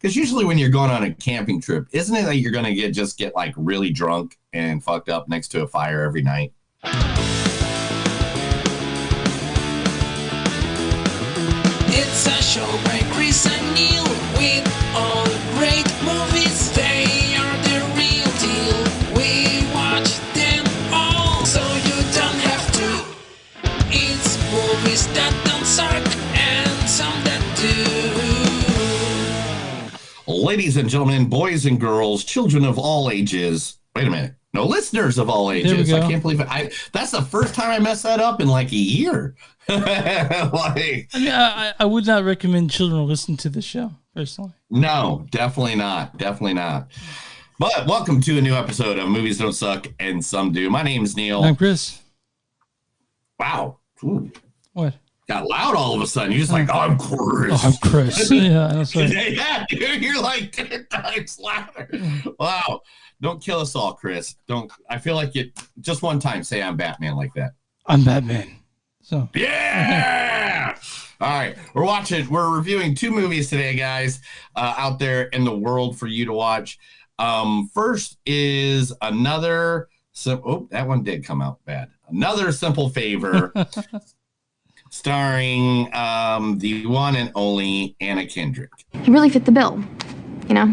Because usually when you're going on a camping trip, isn't it that you're going to get like really drunk and fucked up next to a fire every night? It's a show by Chris and Neil with all great movies. They are the real deal. We watch them all, so you don't have to. It's movies that don't suck and some that do. Ladies and gentlemen, boys and girls, children of all ages. Wait a minute. No, listeners of all ages. I can't believe it. That's the first time I messed that up in like a year. I would not recommend children listen to the show, personally. No, definitely not. Definitely not. But welcome to a new episode of Movies Don't Suck and Some Do. My name's Neil. I'm Chris. Wow. Ooh. What? Got loud all of a sudden. You're just like, oh, I'm Chris. Oh, I'm Chris. Yeah, that's right. Yeah, dude, you're like 10 times louder. Wow. Don't kill us all, Chris. Don't. I feel like it. Just one time, say I'm Batman like that. I'm Batman. So yeah. All right, we're reviewing two movies today, guys, out there in the world for you to watch. First is that one did come out bad. Another Simple Favor, starring the one and only Anna Kendrick. He really fit the bill, you know?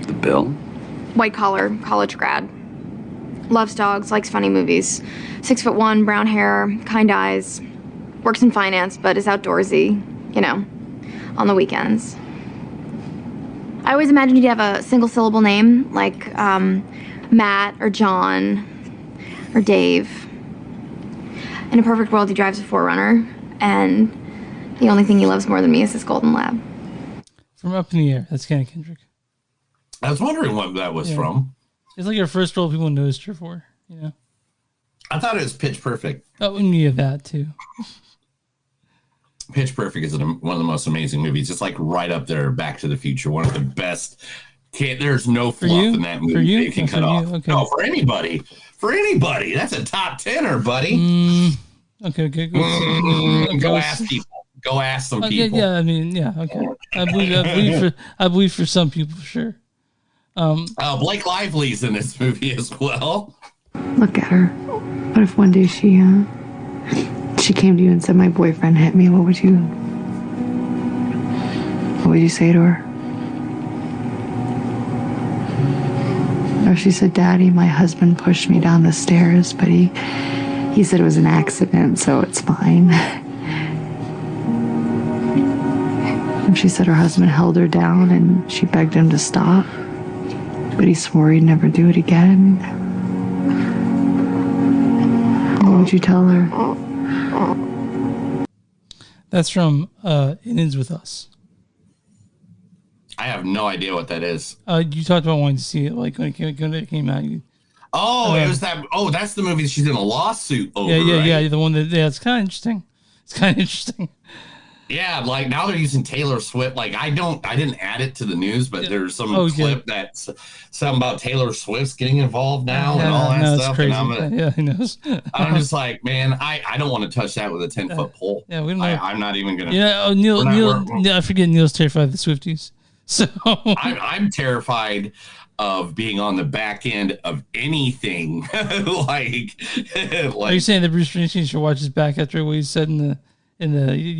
The bill? White collar, college grad. Loves dogs, likes funny movies. 6'1", brown hair, kind eyes. Works in finance, but is outdoorsy, you know, on the weekends. I always imagined he'd have a single syllable name, like Matt or John or Dave. In a perfect world, he drives a 4Runner, and the only thing he loves more than me is his golden lab. From Up in the Air, that's Anna Kendrick. I was wondering what that was from. It's like her first role people noticed her for, you know. I thought it was Pitch Perfect. Oh, and you have that too. Pitch Perfect is one of the most amazing movies. It's like right up there, Back to the Future, one of the best. There's no fluff in that movie. For you? You can cut off. Okay. No, for anybody. For anybody. That's a top 10er, buddy. Okay. Go ask people. Go ask some people. Yeah, I mean, yeah, okay. I believe for some people, sure. Blake Lively's in this movie as well. Look at her. What if one day she came to you and said, my boyfriend hit me? What would you say to her? Or she said, Daddy, my husband pushed me down the stairs, but he said it was an accident, so it's fine. And she said her husband held her down and she begged him to stop, but he swore he'd never do it again. What would you tell her? That's from It Ends With Us. I have no idea what that is. You talked about wanting to see it, like when it came out. It was that. Oh, that's the movie she's in a lawsuit over. Yeah. The one that. Yeah, it's kind of interesting. Yeah, like now they're using Taylor Swift. Like I didn't add it to the news, but there's some clip that's something about Taylor Swift's getting involved now and all that stuff. Crazy. And he knows. I'm just like, man, I don't want to touch that with a 10-foot pole. Yeah, I'm not even gonna. Yeah, Neil. I forget Neil's terrified of the Swifties. So I'm terrified of being on the back end of anything. like, are you saying that Bruce Springsteen should watch his back after what he said in the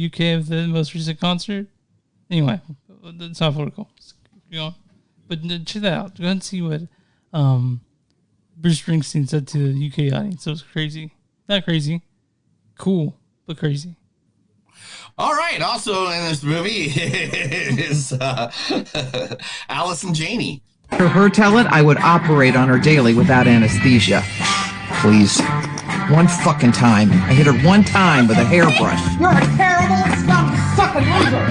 UK of the most recent concert? Anyway, it's not political. You know, but check that out. Go ahead and see what Bruce Springsteen said to the UK audience. It was crazy. Not crazy. Cool, but crazy. All right. Also in this movie is Allison Janney. For her talent, I would operate on her daily without anesthesia. Please. One fucking time. I hit her one time with a hairbrush. You're a terrible, sucking loser.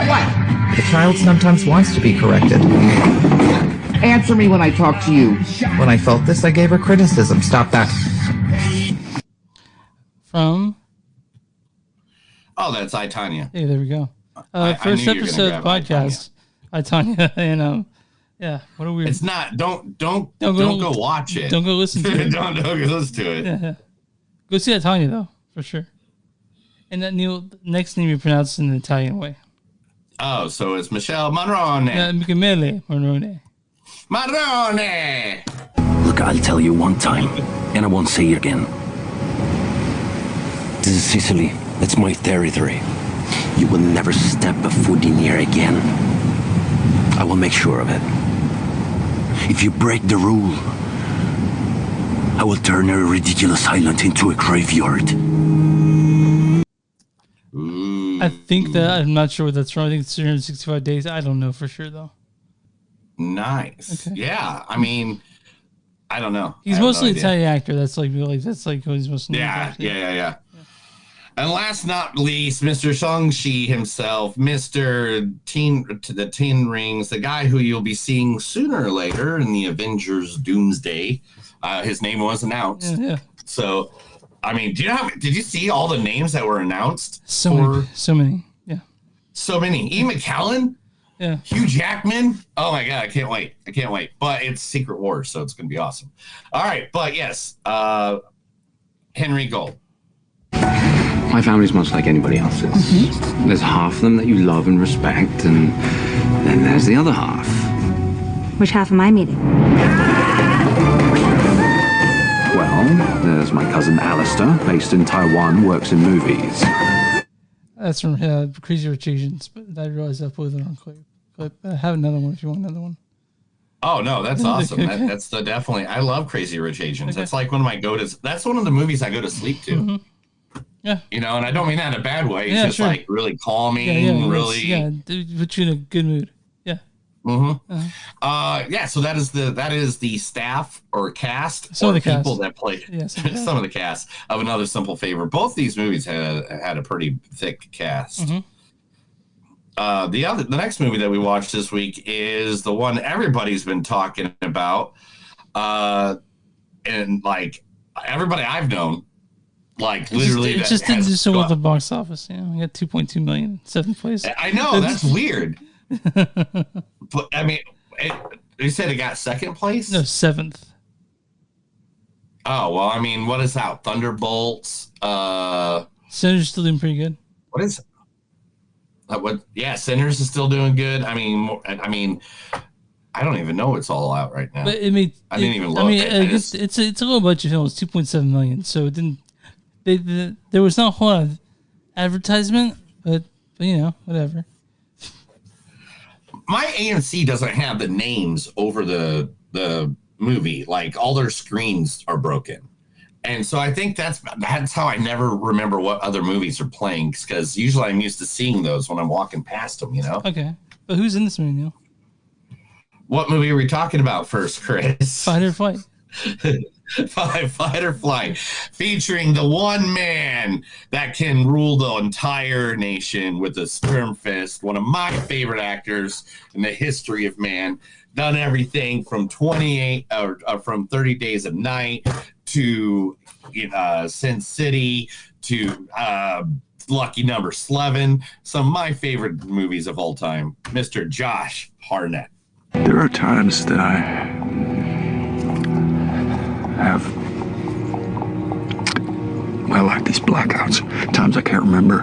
What? The child sometimes wants to be corrected. Answer me when I talk to you. When I felt this, I gave her criticism. Stop that. From? Oh, that's I, Tanya. Hey, there we go. First episode of the podcast. I, Tanya. And yeah, what are we? It's not. Don't go watch it. Don't go listen to it. don't go listen to it. Yeah. Go see that Tanya though, for sure. And that next name you pronounce in the Italian way. Oh, so it's Michelle Marrone. Michele Marrone. Marrone! Look, I'll tell you one time, and I won't say it again. This is Sicily. That's my territory. You will never step a foot in here again. I will make sure of it. If you break the rule, I will turn a ridiculous island into a graveyard. I think that, I'm not sure what that's from. I think it's 365 days. I don't know for sure, though. Nice. Okay. Yeah, I mean, I don't know. He's mostly an Italian actor. That's like really, that's like what he's mostly. Yeah. And last not least, Mr. Shang-Chi himself, Mr. the Ten Rings, the guy who you'll be seeing sooner or later in the Avengers Doomsday. His name was announced. Yeah. So, I mean, did you see all the names that were announced? So many. Yeah. So many. Ian McKellen? Yeah. Hugh Jackman? Oh my God, I can't wait. But it's Secret Wars, so it's going to be awesome. All right, but yes, Henry Gold. My family's much like anybody else's. Mm-hmm. There's half of them that you love and respect, and then there's the other half. Which half am I meeting? Well, there's my cousin Alistair, based in Taiwan, works in movies. That's from Crazy Rich Asians, but I realized I put the wrong clip. I have another one if you want another one. Oh no, that's awesome. Okay. That's the definitely. I love Crazy Rich Asians. Okay. That's like one of my go-tos. That's one of the movies I go to sleep to. Mm-hmm. Yeah. You know, and I don't mean that in a bad way. It's Yeah, just sure. like really calming, really. Yeah, put you in a good mood. Yeah. Mm-hmm. Yeah. So that is the staff or cast Some or of the people cast. that play Yeah, some of the cast of Another Simple Favor. Both these movies had a pretty thick cast. Mm-hmm. The next movie that we watched this week is the one everybody's been talking about, and like everybody I've known. Like literally, it just didn't do so well at the box office. You know, we got 2.2 million, 7th place. I know that's weird, but I mean, you said it got 2nd place. No, 7th. Oh well, I mean, what is out? Thunderbolts. Sinners still doing pretty good. What is? What? Yeah, Sinners is still doing good. I mean, I don't even know what's all out right now. But I didn't even look. I mean, it's a low budget film. It's 2.7 million, so it didn't. There was not a whole lot of advertisement, but you know, whatever. My AMC doesn't have the names over the movie. Like all their screens are broken, and so I think that's how I never remember what other movies are playing, because usually I'm used to seeing those when I'm walking past them. You know. Okay, but who's in this movie, Neil? What movie are we talking about first, Chris? Fight or Flight. Fight or Flight, featuring the one man that can rule the entire nation with a sperm fist. One of my favorite actors in the history of man. Done everything from 30 Days a Night to Sin City to Lucky Number 11. Some of my favorite movies of all time. Mr. Josh Hartnett. There are times that I have, well, like these blackouts. Times I can't remember.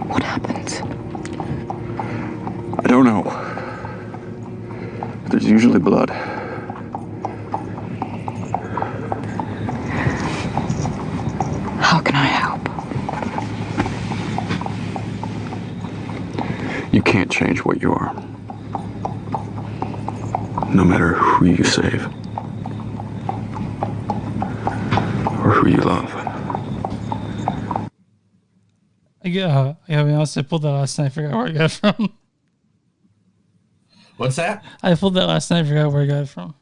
What happens? I don't know. There's usually blood. How can I help? You can't change what you are. No matter who you save. Or who you love. I mean, honestly, I pulled that last night. I forgot where I got it from. What's that? I pulled that last night. I forgot where I got it from.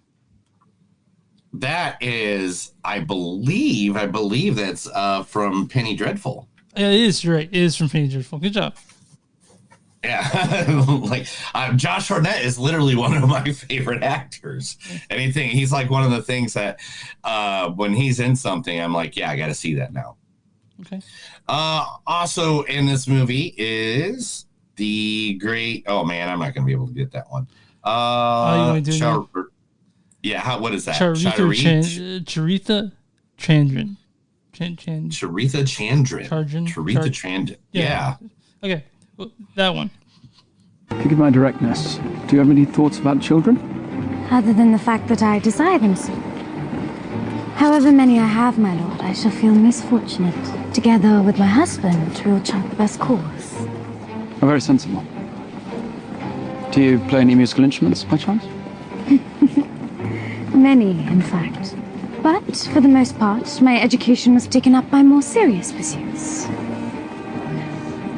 That is, I believe that's from Penny Dreadful. Yeah, it is. You're right. It is from Penny Dreadful. Good job. Yeah, like Josh Hartnett is literally one of my favorite actors. He's like one of the things that when he's in something, I'm like, yeah, I got to see that now. Okay. Also in this movie is the great. Oh man, I'm not going to be able to get that one. You want to do yeah. What is that? Charitha Chandran. Charitha Chandran. Charitha Chandran. Yeah. Okay, well, that one. Forgive my directness. Do you have any thoughts about children? Other than the fact that I desire them so. However many I have, my lord, I shall feel misfortunate, together with my husband, who will chart the best course. Oh, very sensible. Do you play any musical instruments, by chance? Many, in fact. But, for the most part, my education was taken up by more serious pursuits.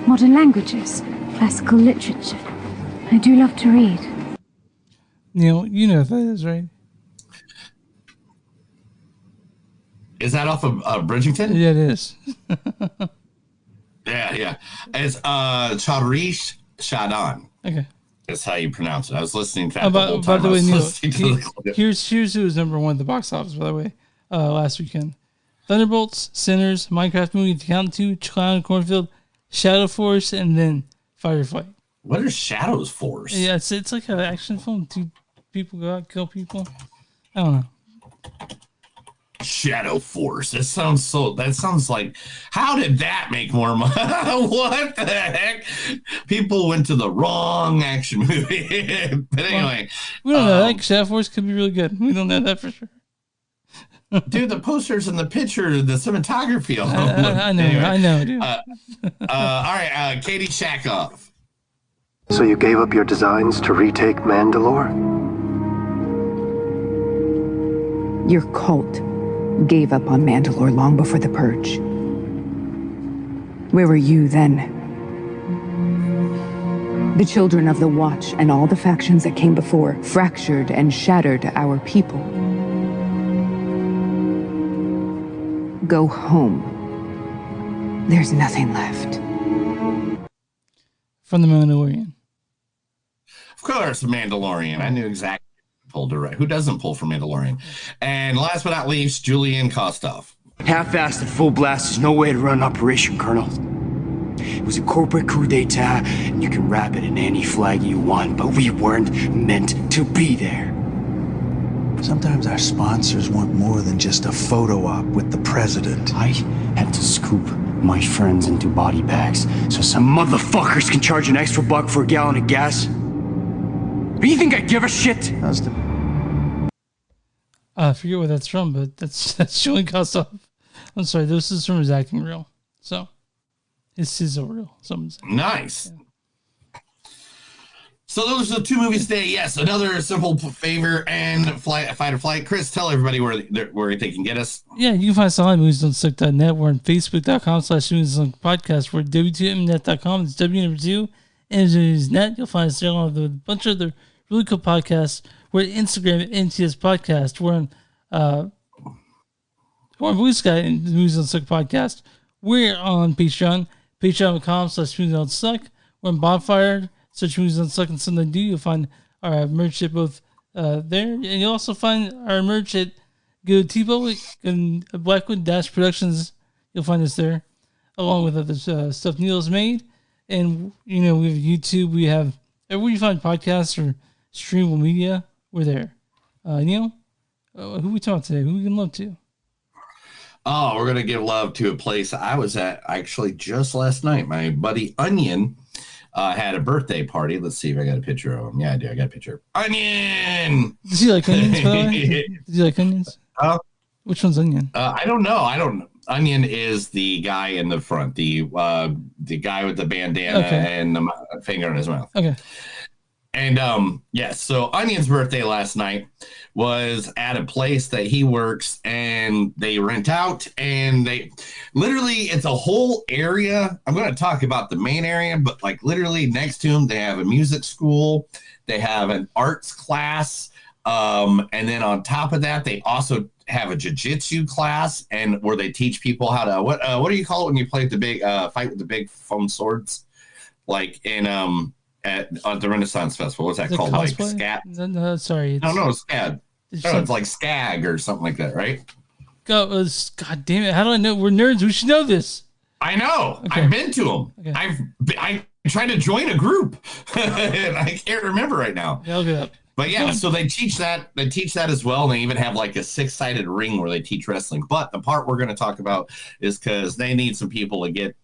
Modern languages, classical literature. I do love to read. Neil, you know what that is, right? Is that off of Bridgerton? Yeah, it is. Yeah. It's Charish Shadan. Okay. That's how you pronounce it. I was listening to that the whole by time. the way, Neil, Clip. here's who was number one at the box office, by the way, last weekend. Thunderbolts, Sinners, Minecraft Movie, The Count 2, Clown Cornfield, Shadow Force, and then Firefight. What is Shadows Force? Yeah, it's like an action film. Two people go out, kill people. I don't know. Shadow Force. That sounds like, how did that make more money? What the heck? People went to the wrong action movie. But anyway. We don't know that. Shadow Force could be really good. We don't know that for sure. Dude, the posters and the picture, the cinematography. I know, anyway, I know, dude. All right, Katie Shakoff. So you gave up your designs to retake Mandalore? Your cult gave up on Mandalore long before the Purge. Where were you then? The children of the Watch and all the factions that came before fractured and shattered our people. Go home. There's nothing left. From the Mandalorian. Of course, Mandalorian. I knew exactly who pulled it right. Who doesn't pull from Mandalorian? And last but not least, Julian Kostoff. Half-assed and full blast is no way to run an operation, Colonel. It was a corporate coup d'etat, and you can wrap it in any flag you want, but we weren't meant to be there. Sometimes our sponsors want more than just a photo op with the president. I had to scoop my friends into body bags so some motherfuckers can charge an extra buck for a gallon of gas. Do you think I give a shit? I forget where that's from, but that's Julian Kostoff. I'm sorry, this is from his acting reel. So it's his reel. Nice. Yeah. So those are the two movies today. Yes, another simple favor and fight or flight. Chris, tell everybody where they can get us. Yeah, you can find us on moviesdon'tsuck.net. We're on facebook.com/moviesdon'tsuck We're w2mnet.com. It's W2 net. You'll find us there along with a bunch of other really cool podcasts. We're on Instagram at NTS Podcast. We're on Blue Sky and the Movies Don't Suck Podcast. We're on Patreon, patreon.com/moviesdon'tsuck. We're on Bonfire. Search Movies Don't Suck and Something to Do. You'll find our merch at both there. And you'll also find our merch at go to T-Public and Blackwood-Productions. You'll find us there, along with other stuff Neil's made. And, we have YouTube. We have everywhere you find podcasts or streamable media, we're there. Neil, who we talking today? Who we can love to? Oh, we're going to give love to a place I was at actually just last night. My buddy Onion had a birthday party. Let's see if I got a picture of him. Yeah, I do. I got a picture. Onion! Does he like onions, by the way? Does he like onions? Which one's Onion? I don't know. Onion is the guy in the front, the guy with the bandana and the finger in his mouth. Okay. And yes, so Onion's birthday last night was at a place that he works, and they rent out, and they literally, it's a whole area. I'm going to talk about the main area, but like literally next to them, they have a music school, they have an arts class, and then on top of that, they also have a jiu-jitsu class, and where they teach people how to what do you call it when you play the big fight with the big foam swords, like in at the Renaissance Festival. What's that called? Cosplay? Like scat? No, sorry. No, SCAD. It's like SCAG or something like that, right? God damn it! How do I know? We're nerds. We should know this. I know. Okay. I've been to them. Okay. I'm trying to join a group, and I can't remember right now. Yeah, I'll get up. But yeah, so they teach that. They teach that as well. And they even have like a 6-sided ring where they teach wrestling. But the part we're going to talk about is because they need some people to get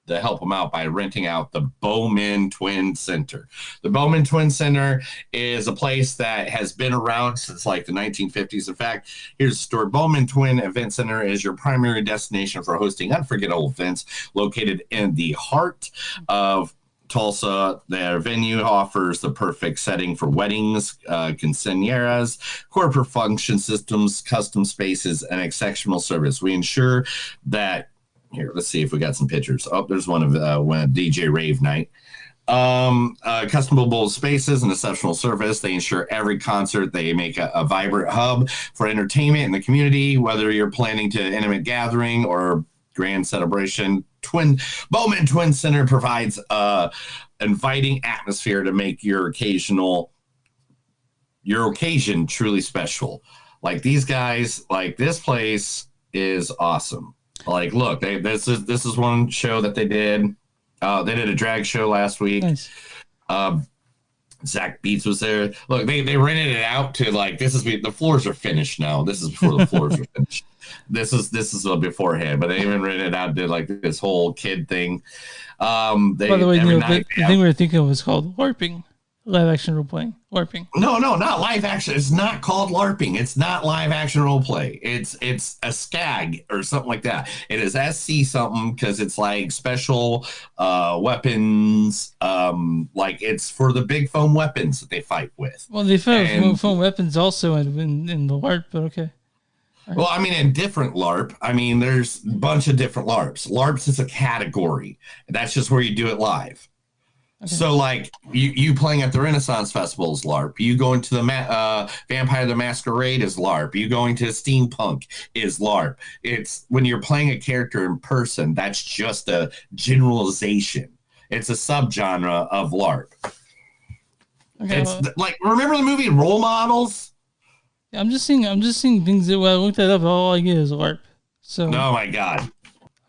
to help them out by renting out the Bowman Twin Center. The Bowman Twin Center is a place that has been around since like the 1950s. In fact, here's the story. Bowman Twin Event Center is your primary destination for hosting unforgettable events located in the heart of Tulsa. Their venue offers the perfect setting for weddings, quinceañeras, corporate function systems, custom spaces, and exceptional service. We ensure that here, let's see if we got some pictures. Oh, there's one of when DJ Rave Night. Customable spaces and exceptional service. They ensure every concert. They make a vibrant hub for entertainment in the community, whether you're planning to intimate gathering or grand celebration. Bowman Twin Center provides inviting atmosphere to make your occasion truly special. Like these guys, like this place is awesome. Like, look, this is one show that they did. They did a drag show last week. Nice. Zach Beats was there. Look, they rented it out to like the floors are finished now. This is before the floors are finished. This is beforehand, but they even rented it out, did like this whole kid thing. By the way, Neil, the thing we were thinking of was called LARPing. Live action role playing. LARPing. No, not live action. It's not called LARPing. It's not live action role play. It's a SCAG or something like that. It is SC something because it's like special weapons. Like it's for the big foam weapons that they fight with. Well, they found foam weapons also in the LARP, but okay. Right. Well, I mean, in different LARP, I mean, there's a bunch of different LARPs. LARPs is a category. That's just where you do it live. Okay. So, like, you playing at the Renaissance Festival is LARP. You going to the Vampire the Masquerade is LARP. You going to Steampunk is LARP. It's when you're playing a character in person, that's just a generalization. It's a subgenre of LARP. Okay, like, remember the movie Role Models? Yeah, I'm just seeing things that when I looked that up, all I get is LARP. So. Oh my God.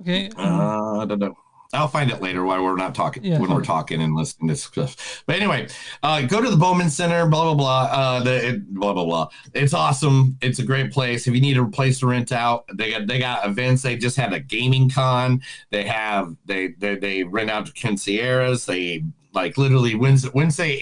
Okay. I don't know. I'll find it later while we're not talking we're talking and listening to stuff. But anyway, go to the Bowman Center, blah blah blah. It's awesome. It's a great place. If you need a place to rent out, they got events. They just had a gaming con. They rent out to quinceañeras. They like literally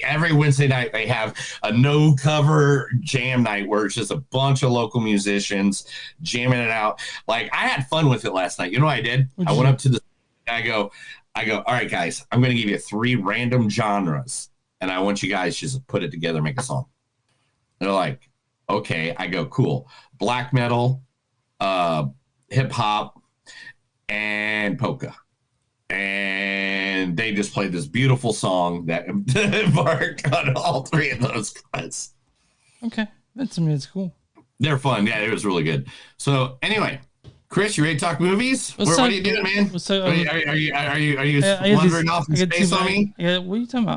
every Wednesday night they have a no cover jam night where it's just a bunch of local musicians jamming it out. Like I had fun with it last night. You know what I did? I went up to the I go, all right, guys, I'm going to give you 3 random genres, and I want you guys just to put it together, make a song. They're like, okay. I go, cool. Black metal, hip hop, and polka. And they just played this beautiful song that embarked on all 3 of those guys. Okay. That's cool. They're fun. Yeah, it was really good. So anyway, Chris, you ready to talk movies? What are you doing, man? Are you wandering off in space on me? Yeah, what are you talking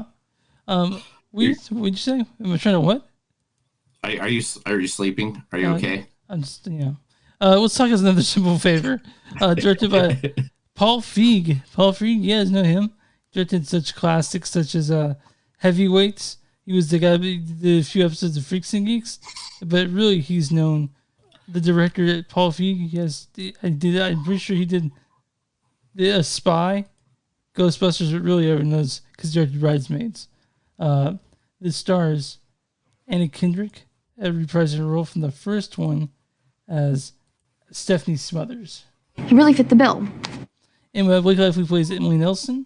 about? What'd you say? Am I trying to what? Are you sleeping? Are you okay? I'm just let's talk as another simple favor. Directed by Paul Feig. Paul Feig, you guys know him. Directed such classics such as Heavyweights. He was the guy that did a few episodes of Freaks and Geeks, but really he's known. The director, Paul Feig, I'm pretty sure he did A Spy, Ghostbusters, but really everyone knows because he directed Bridesmaids. This stars Anna Kendrick, reprising her role from the first one as Stephanie Smothers. He really fit the bill. And Blake Lively plays Emily Nelson.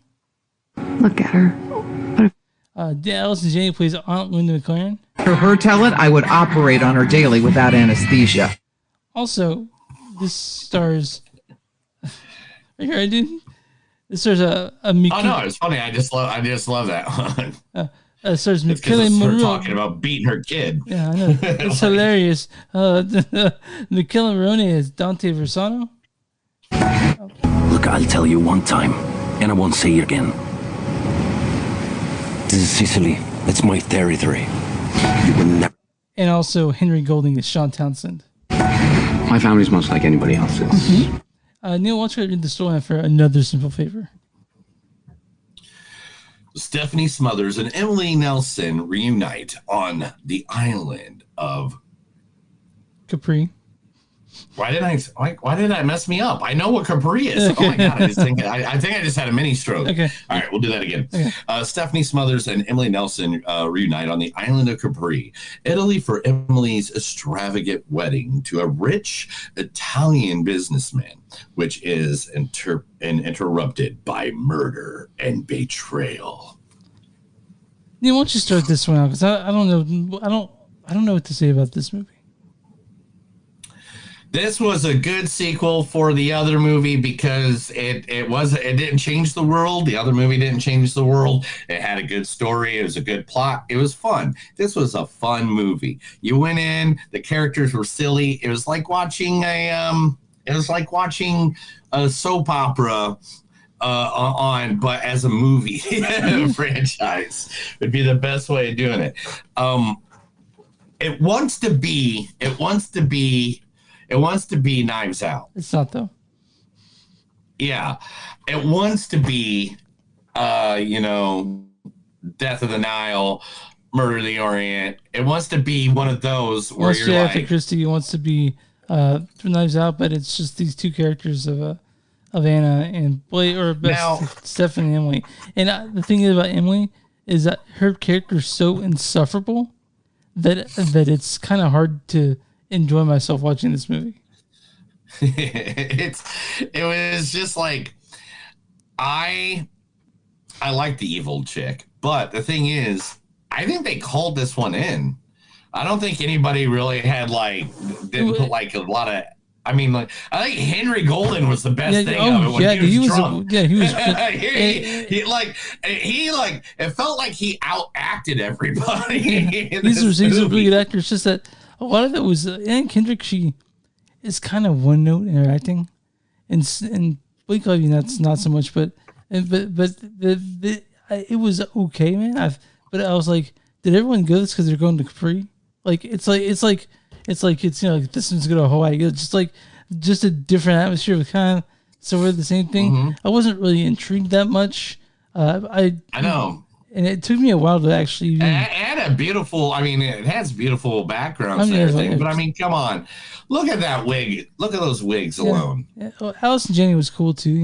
Look at her. Allison Janney plays Aunt Linda McLaren. For her talent, I would operate on her daily without anesthesia. Also, this stars. Right here, dude. This stars a Mickey. Oh no, it's funny. I just love that one. Stars it's McKinley Monroe talking about beating her kid. Yeah, I know. It's hilarious. McKinley Maroney is Dante Versano. Look, I'll tell you one time, and I won't say it again. This is Sicily. That's my territory. You will never. And also Henry Golding is Sean Townsend. My family's much like anybody else's. Mm-hmm. Neil, why don't you read the storyline for another simple favor? Stephanie Smothers and Emily Nelson reunite on the island of Capri. Why did I mess me up? I know what Capri is. Okay. Oh my god! I think I just had a mini stroke. Okay. All right, we'll do that again. Okay. Stephanie Smothers and Emily Nelson reunite on the island of Capri, Italy, for Emily's extravagant wedding to a rich Italian businessman, which is interrupted by murder and betrayal. Yeah, why don't you start this one out? Because I don't know. I don't know what to say about this movie. This was a good sequel for the other movie because it didn't change the world. The other movie didn't change the world. It had a good story. It was a good plot. It was fun. This was a fun movie. You went in, the characters were silly. It was like watching a soap opera but as a movie franchise would be the best way of doing it. It wants to be Knives Out. It's not though. Yeah. It wants to be Death of the Nile, Murder of the Orient. It wants to be one of those where Wants you're to like Agatha Christie wants to be Knives Out, but it's just these two characters of Anna and Blake, or Stephanie and Emily. And the thing is about Emily is that her character is so insufferable that it's kind of hard to enjoy myself watching this movie. it was just like I like the evil chick, but the thing is, I think they called this one in. I don't think anybody really had didn't put a lot of. I mean, I think Henry Golden was the best thing of it when he was drunk. He was. It felt like he outacted everybody. He's a really good actor. It's just that a lot of it was Anna Kendrick. She is kind of one note in her acting, and Blake Lively not so much. But it was okay, man. But I was like, did everyone go this because they're going to Capri? It's like this one's going to Hawaii. It's just a different atmosphere with kind of sort of the same thing. Mm-hmm. I wasn't really intrigued that much. I know. And it took me a while to actually and a beautiful. I mean, it has beautiful backgrounds and everything. But I mean, come on, look at that wig. Look at those wigs alone. Yeah. Well, Allison Janney was cool too.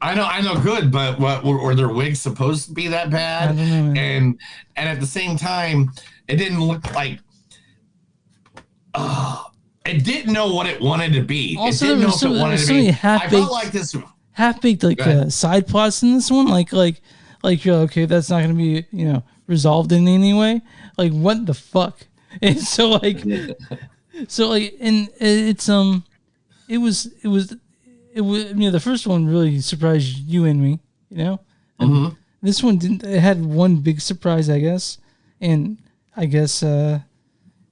I know, good. But what were their wigs supposed to be that bad? I don't know, man. And at the same time, it didn't look like. It didn't know what it wanted to be. Also, it didn't there know was if it wanted to be. I felt like this half-baked side plots in this one, like you're okay, that's not going to be resolved in any way. Like, what the fuck? And so and it's it was the first one really surprised you and me, Mm-hmm. This one didn't. It had one big surprise, I guess, and I guess I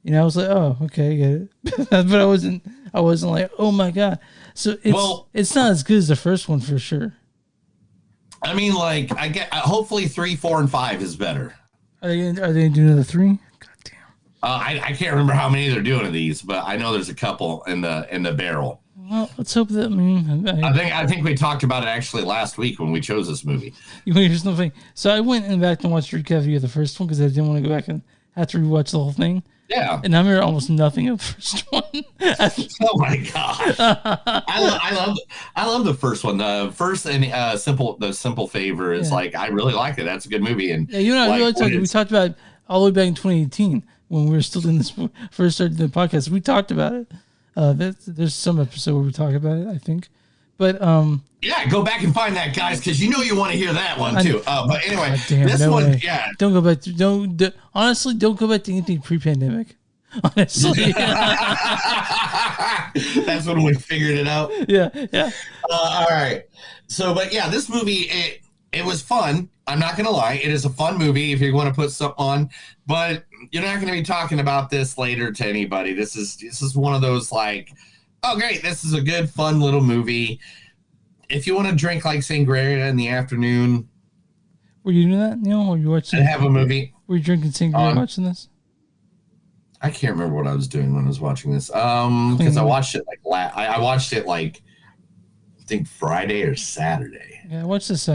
was like, oh, okay, I get it. But I wasn't like, oh my god. So it's not as good as the first one for sure. I mean, I get. Hopefully, 3, 4, and 5 is better. Are they doing another 3? I can't remember how many they're doing of these, but I know there's a couple in the barrel. Well, let's hope that. I think we talked about it actually last week when we chose this movie. Here's the thing. So I went back and watched recap of the first one because I didn't want to go back and have to rewatch the whole thing. Yeah, and I remember almost nothing of the first one. Oh my god, I love the first one. The first and simple favor is I really liked it. That's a good movie. And we talked about it all the way back in 2018 when we were still in this first started the podcast. We talked about it. There's some episode where we talk about it, I think. But yeah, go back and find that, guys, because you want to hear that one too. But anyway, this one, way. Don't go back to honestly, don't go back to anything pre-pandemic. Honestly, that's when we figured it out. Yeah. All right. So, but yeah, this movie it was fun. I'm not gonna lie, it is a fun movie if you're going to put something on, but you're not going to be talking about this later to anybody. This is one of those oh great, this is a good fun little movie. If you want to drink sangria in the afternoon, were you doing that, Neil? Or you watching? And have a movie. Were you drinking sangria watching this? I can't remember what I was doing when I was watching this. Because I watched it I watched it I think Friday or Saturday. Yeah, I watched this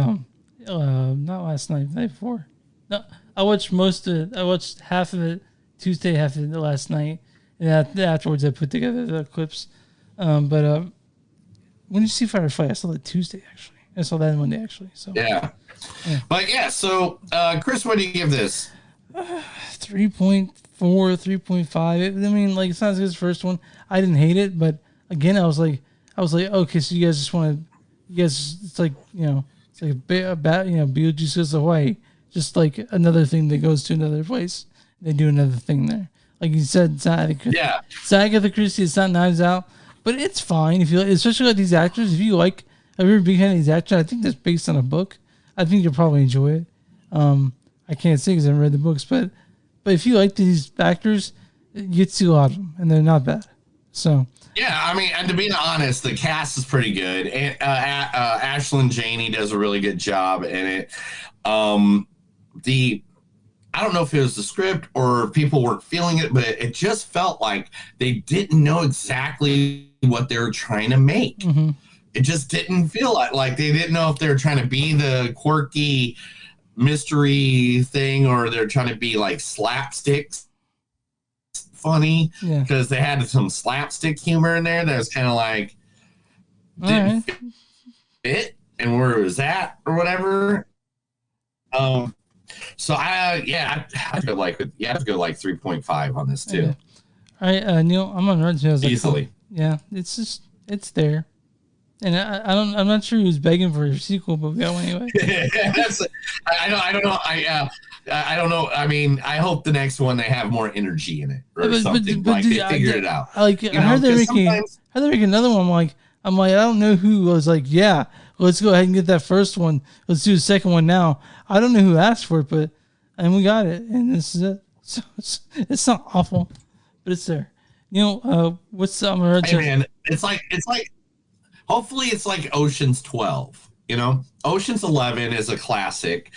Not last night, the night before. No, I watched most of it. I watched half of it Tuesday, half of it last night, and afterwards I put together the clips. When did you see Firefly? I saw that Tuesday actually. I saw that Monday actually. So yeah. But yeah. So Chris, what do you give this? 3.4, 3.5. I mean, like it's not as good as the first one. I didn't hate it, but again, I was like, okay, so you guys just want to, it's like it's like Beetlejuice goes to Hawaii, just like another thing that goes to another place. They do another thing there. Like you said, it's not Agatha Christie, it's not Knives Out, but it's fine if you, especially like these actors. If you like, if you're a big fan of these actors, I think that's based on a book. I think you'll probably enjoy it. I can't say because I haven't read the books, but if you like these actors, you get to see a lot of them, and they're not bad. So. Yeah, I mean, and to be honest, the cast is pretty good. And Ashlyn Janey does a really good job in it. I don't know if it was the script or people weren't feeling it, but it just felt like they didn't know exactly what they were trying to make. Mm-hmm. It just didn't feel like they didn't know if they were trying to be the quirky mystery thing or they're trying to be like slapsticks. Funny because they had some slapstick humor in there that was kind of like didn't fit and where it was at or whatever. So I feel like you have to go like 3.5 on this too. Okay. All right, Neil, I'm on Rotten Tomatoes. Easily. Yeah, it's there. And I'm not sure who's begging for a sequel, but we got one anyway. I don't know. I don't know. I mean, I hope the next one they have more energy in it or something. But they figured it out. I heard they're making another one. I'm like, I don't know who was like, yeah, let's go ahead and get that first one. Let's do the second one now. I don't know who asked for it, and we got it, and this is it. So it's not awful, but it's there. What's the Hey man, it's like. Hopefully it's like Ocean's 12, Ocean's 11 is a classic.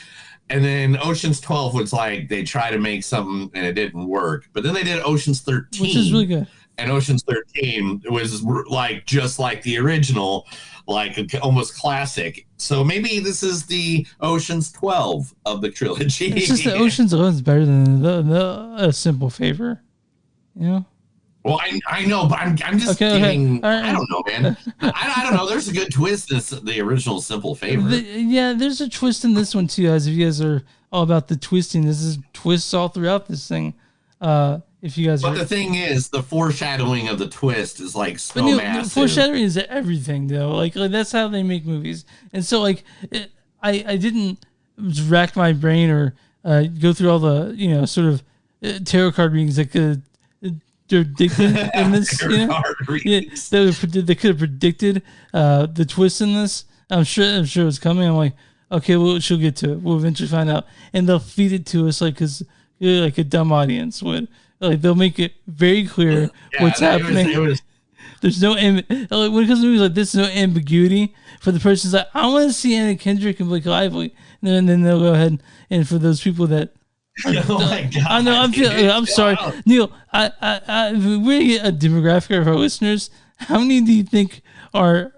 And then Ocean's 12 was like, they tried to make something and it didn't work. But then they did Ocean's 13. Which is really good. And Ocean's 13 was like, just like the original, like almost classic. So maybe this is the Ocean's 12 of the trilogy. It's just that Ocean's 11 is better than the Simple Favor. Well, I know, but I'm just getting. Right. I don't know, man. I don't know. There's a good twist in the original Simple Favor. There's a twist in this one too. As if you guys are all about the twisting, this is twists all throughout this thing. If you guys, the thing is, the foreshadowing of the twist is like so massive. The foreshadowing is everything, though. Like that's how they make movies. And so, I didn't rack my brain or go through all the sort of tarot card readings that could. Predicted in this, they could have predicted the twist in this. I'm sure it was coming. I'm like, okay, well, she'll get to it. We'll eventually find out, and they'll feed it to us like a dumb audience would. Like they'll make it very clear what's happening. There's no when it comes to movies like this, there's no ambiguity for the person's like, I want to see Anna Kendrick and Blake Lively, and then they'll go ahead and for those people that. Oh my God. I know. I'm sorry, Neil. We're gonna get a demographic of our listeners. How many do you think are?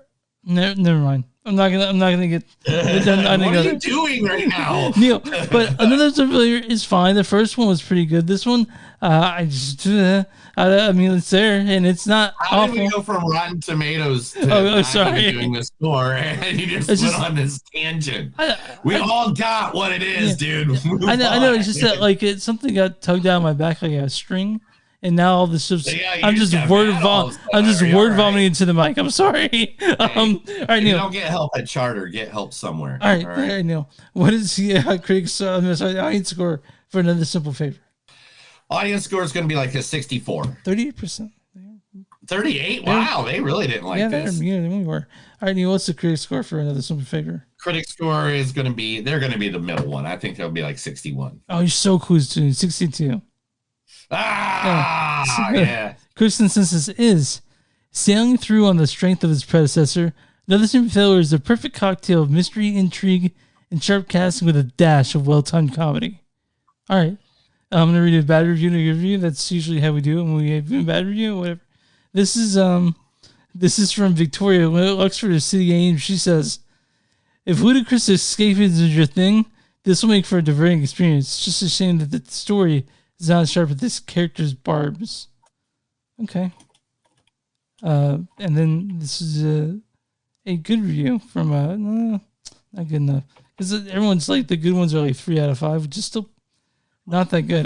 Never mind. I'm not gonna get. What are you doing right now, Neil? But another Survivor is fine. The first one was pretty good. This one, I mean, it's there and it's not. How awful. did we go from Rotten Tomatoes to sorry doing the score and you just went on this tangent? We all got what it is, dude. I know. It's just that it's something got tugged out of my back like a string. And now all this stuff, I'm just word vomiting into the mic. I'm sorry. All right, Neil. You don't get help at Charter. Get help somewhere. All right, Neil. What is the critics' audience score for Another Simple Favor? Audience score is going to be like a 64. 38%. 38? Wow, they really didn't like this. Yeah, we were. All right, Neil. What's the critic score for Another Simple Favor? Critic score is going to be. They're going to be the middle one. I think they'll be like 61. Oh, you're so close to 62. Yeah. Critics' consensus is sailing through on the strength of its predecessor. Another Simple Favor is the perfect cocktail of mystery, intrigue, and sharp casting with a dash of well-timed comedy. All right, I'm gonna read a bad review and a good review. That's usually how we do it when we have a bad review or whatever. This is from Victoria, Luxford City Ames. She says, if ludicrous escapism is your thing, this will make for a diverting experience. It's just a shame that the story is not as sharp as this character's barbs. Okay. And then this is a good review from not good enough, because everyone's like, the good ones are like 3 out of 5, which is still not that good.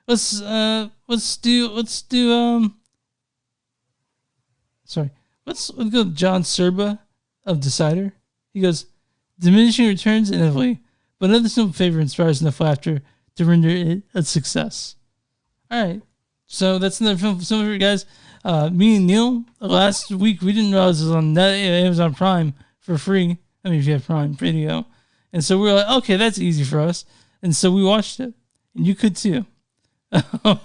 Let's go with John Serba of Decider. He goes, diminishing returns inevitably, but another simple favor inspires enough laughter to render it a success. All right, so that's another film for some of you guys. Me and Neil, last week, we didn't realize it was on Amazon Prime for free. I mean, if you have Prime Video. And so we were like, okay, that's easy for us. And so we watched it. And you could too. I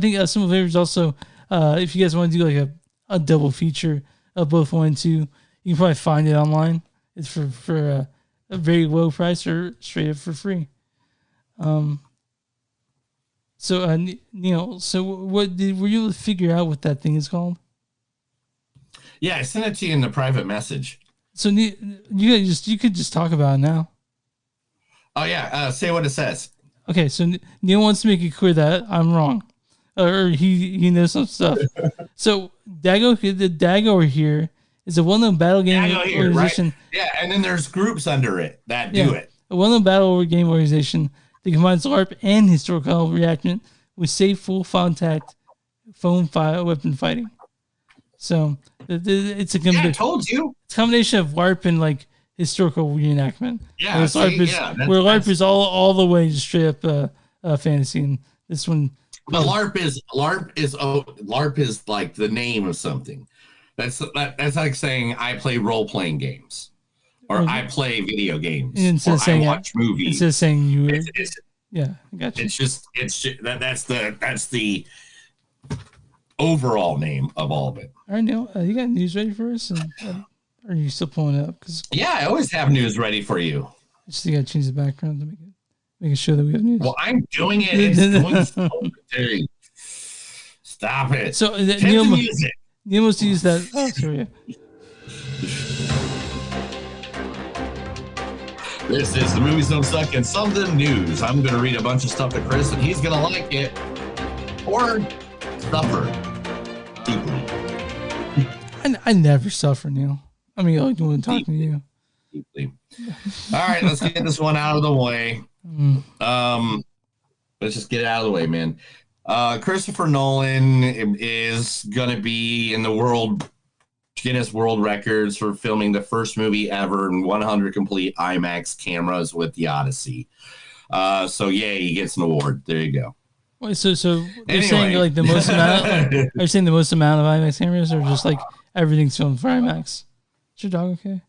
think some of favorites also, if you guys want to do like a double feature of both 1 and 2, you can probably find it online. It's for a very low price or straight up for free. So Neil, so were you able to figure out what that thing is called? Yeah, I sent it to you in the private message. So you could just talk about it now. Oh yeah, say what it says. Okay, so Neil wants to make it clear that I'm wrong, or he knows some stuff. So the Dago here is a well-known battle game organization. Right? Yeah, and then there's groups under it that do it. A well-known battle game organization that combines LARP and historical reenactment with safe, full contact foam weapon fighting. So it's a I told you. It's a combination of LARP and like historical reenactment. Yeah, where LARP is all the way just straight up fantasy, and this one. But LARP is like the name of something. That's like saying I play role playing games, or I play video games, or I watch movies. Instead of saying you. Yeah, I got you. It's just that's the overall name of all of it. All right, Neil, you got news ready for us? Are you still pulling it up? Yeah, I always have news ready for you. I just got to change the background to make it show that we have news. Well, I'm doing it. It's going so good. Stop it. So Neil must use that. Oh, sorry. This is the Movies Don't Suck and Something News. I'm going to read a bunch of stuff to Chris, and he's going to like it or suffer deeply. I never suffer, Neil. I mean, I like when talking to you. Deeply. All right, let's get this one out of the way. Let's just get it out of the way, man. Christopher Nolan is going to be in the Guinness World Records for filming the first movie ever in 100 complete IMAX cameras with The Odyssey. So yay, he gets an award. There you go. Wait, so you're saying like the most amount? Are you saying the most amount of IMAX cameras, or just like everything's filmed for IMAX? Is your dog okay?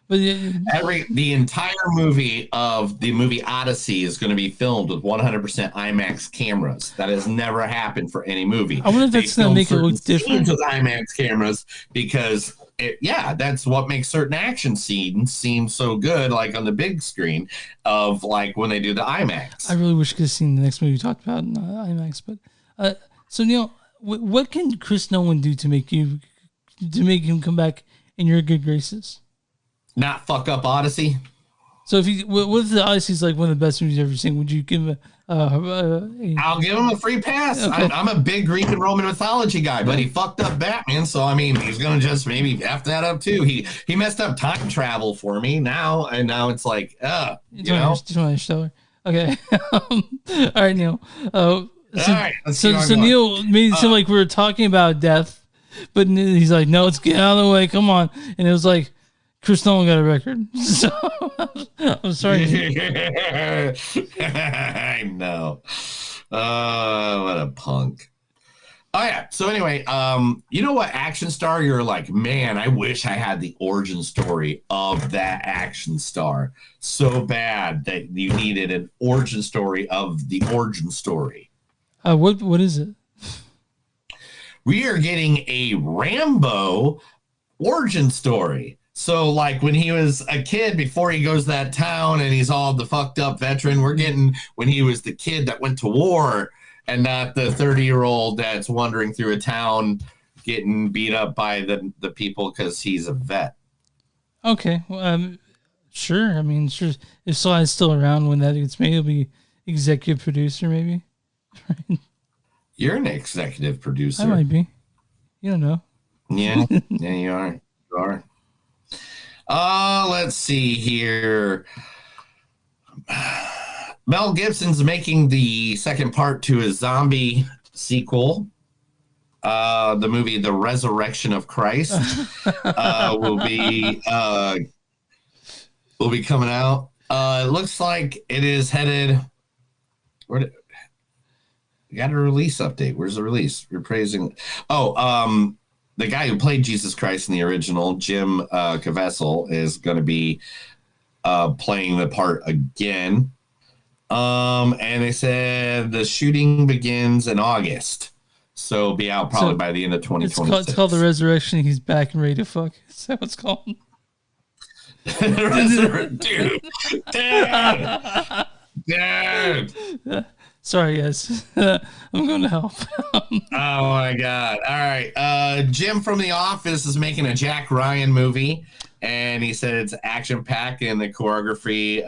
But the entire movie of the movie Odyssey is going to be filmed with 100% IMAX cameras. That has never happened for any movie. I wonder if that's going to make it look different with IMAX cameras, because that's what makes certain action scenes seem so good, like on the big screen of like when they do the IMAX. I really wish I could have seen the next movie you talked about in IMAX. But so Neil, what can Chris Nolan do to make him come back in your good graces? Not fuck up Odyssey. So what if the Odyssey's like one of the best movies you've ever seen? Would you give him I'll give him a free pass. Okay. I'm a big Greek and Roman mythology guy, but he fucked up Batman, so I mean he's gonna just maybe F that up too. He messed up time travel for me now, and now it's like Just want okay. All right, Neil. All right. So Neil made it seem like we were talking about death, but he's like, no, let's get out of the way. Come on, and it was like, Chris Nolan got a record. So I'm sorry. I know. What a punk. Oh yeah. So anyway, you know what action star you're like, man, I wish I had the origin story of that action star so bad that you needed an origin story of the origin story. What is it? We are getting a Rambo origin story. So, like, when he was a kid, before he goes to that town and he's all the fucked up veteran, we're getting when he was the kid that went to war and not the 30-year-old that's wandering through a town getting beat up by the people because he's a vet. Okay. Well, sure. I mean, sure. If Sly's still around when that gets made, he'll be executive producer, maybe. You're an executive producer. I might be. You don't know. Yeah, yeah, you are. You are. Let's see here. Mel Gibson's making the second part to his zombie sequel. The movie The Resurrection of Christ will be coming out. It looks like it is headed. We got a release update. Where's the release? We're praising. The guy who played Jesus Christ in the original, Jim Caviezel, is going to be playing the part again. And they said the shooting begins in August. So it'll be out probably by the end of 2026. It's called The Resurrection. He's back and ready to fuck. Is that what it's called? Dude. Sorry, guys. I'm going to help. Oh, my God. All right. Jim from The Office is making a Jack Ryan movie, and he said it's action-packed, and the choreography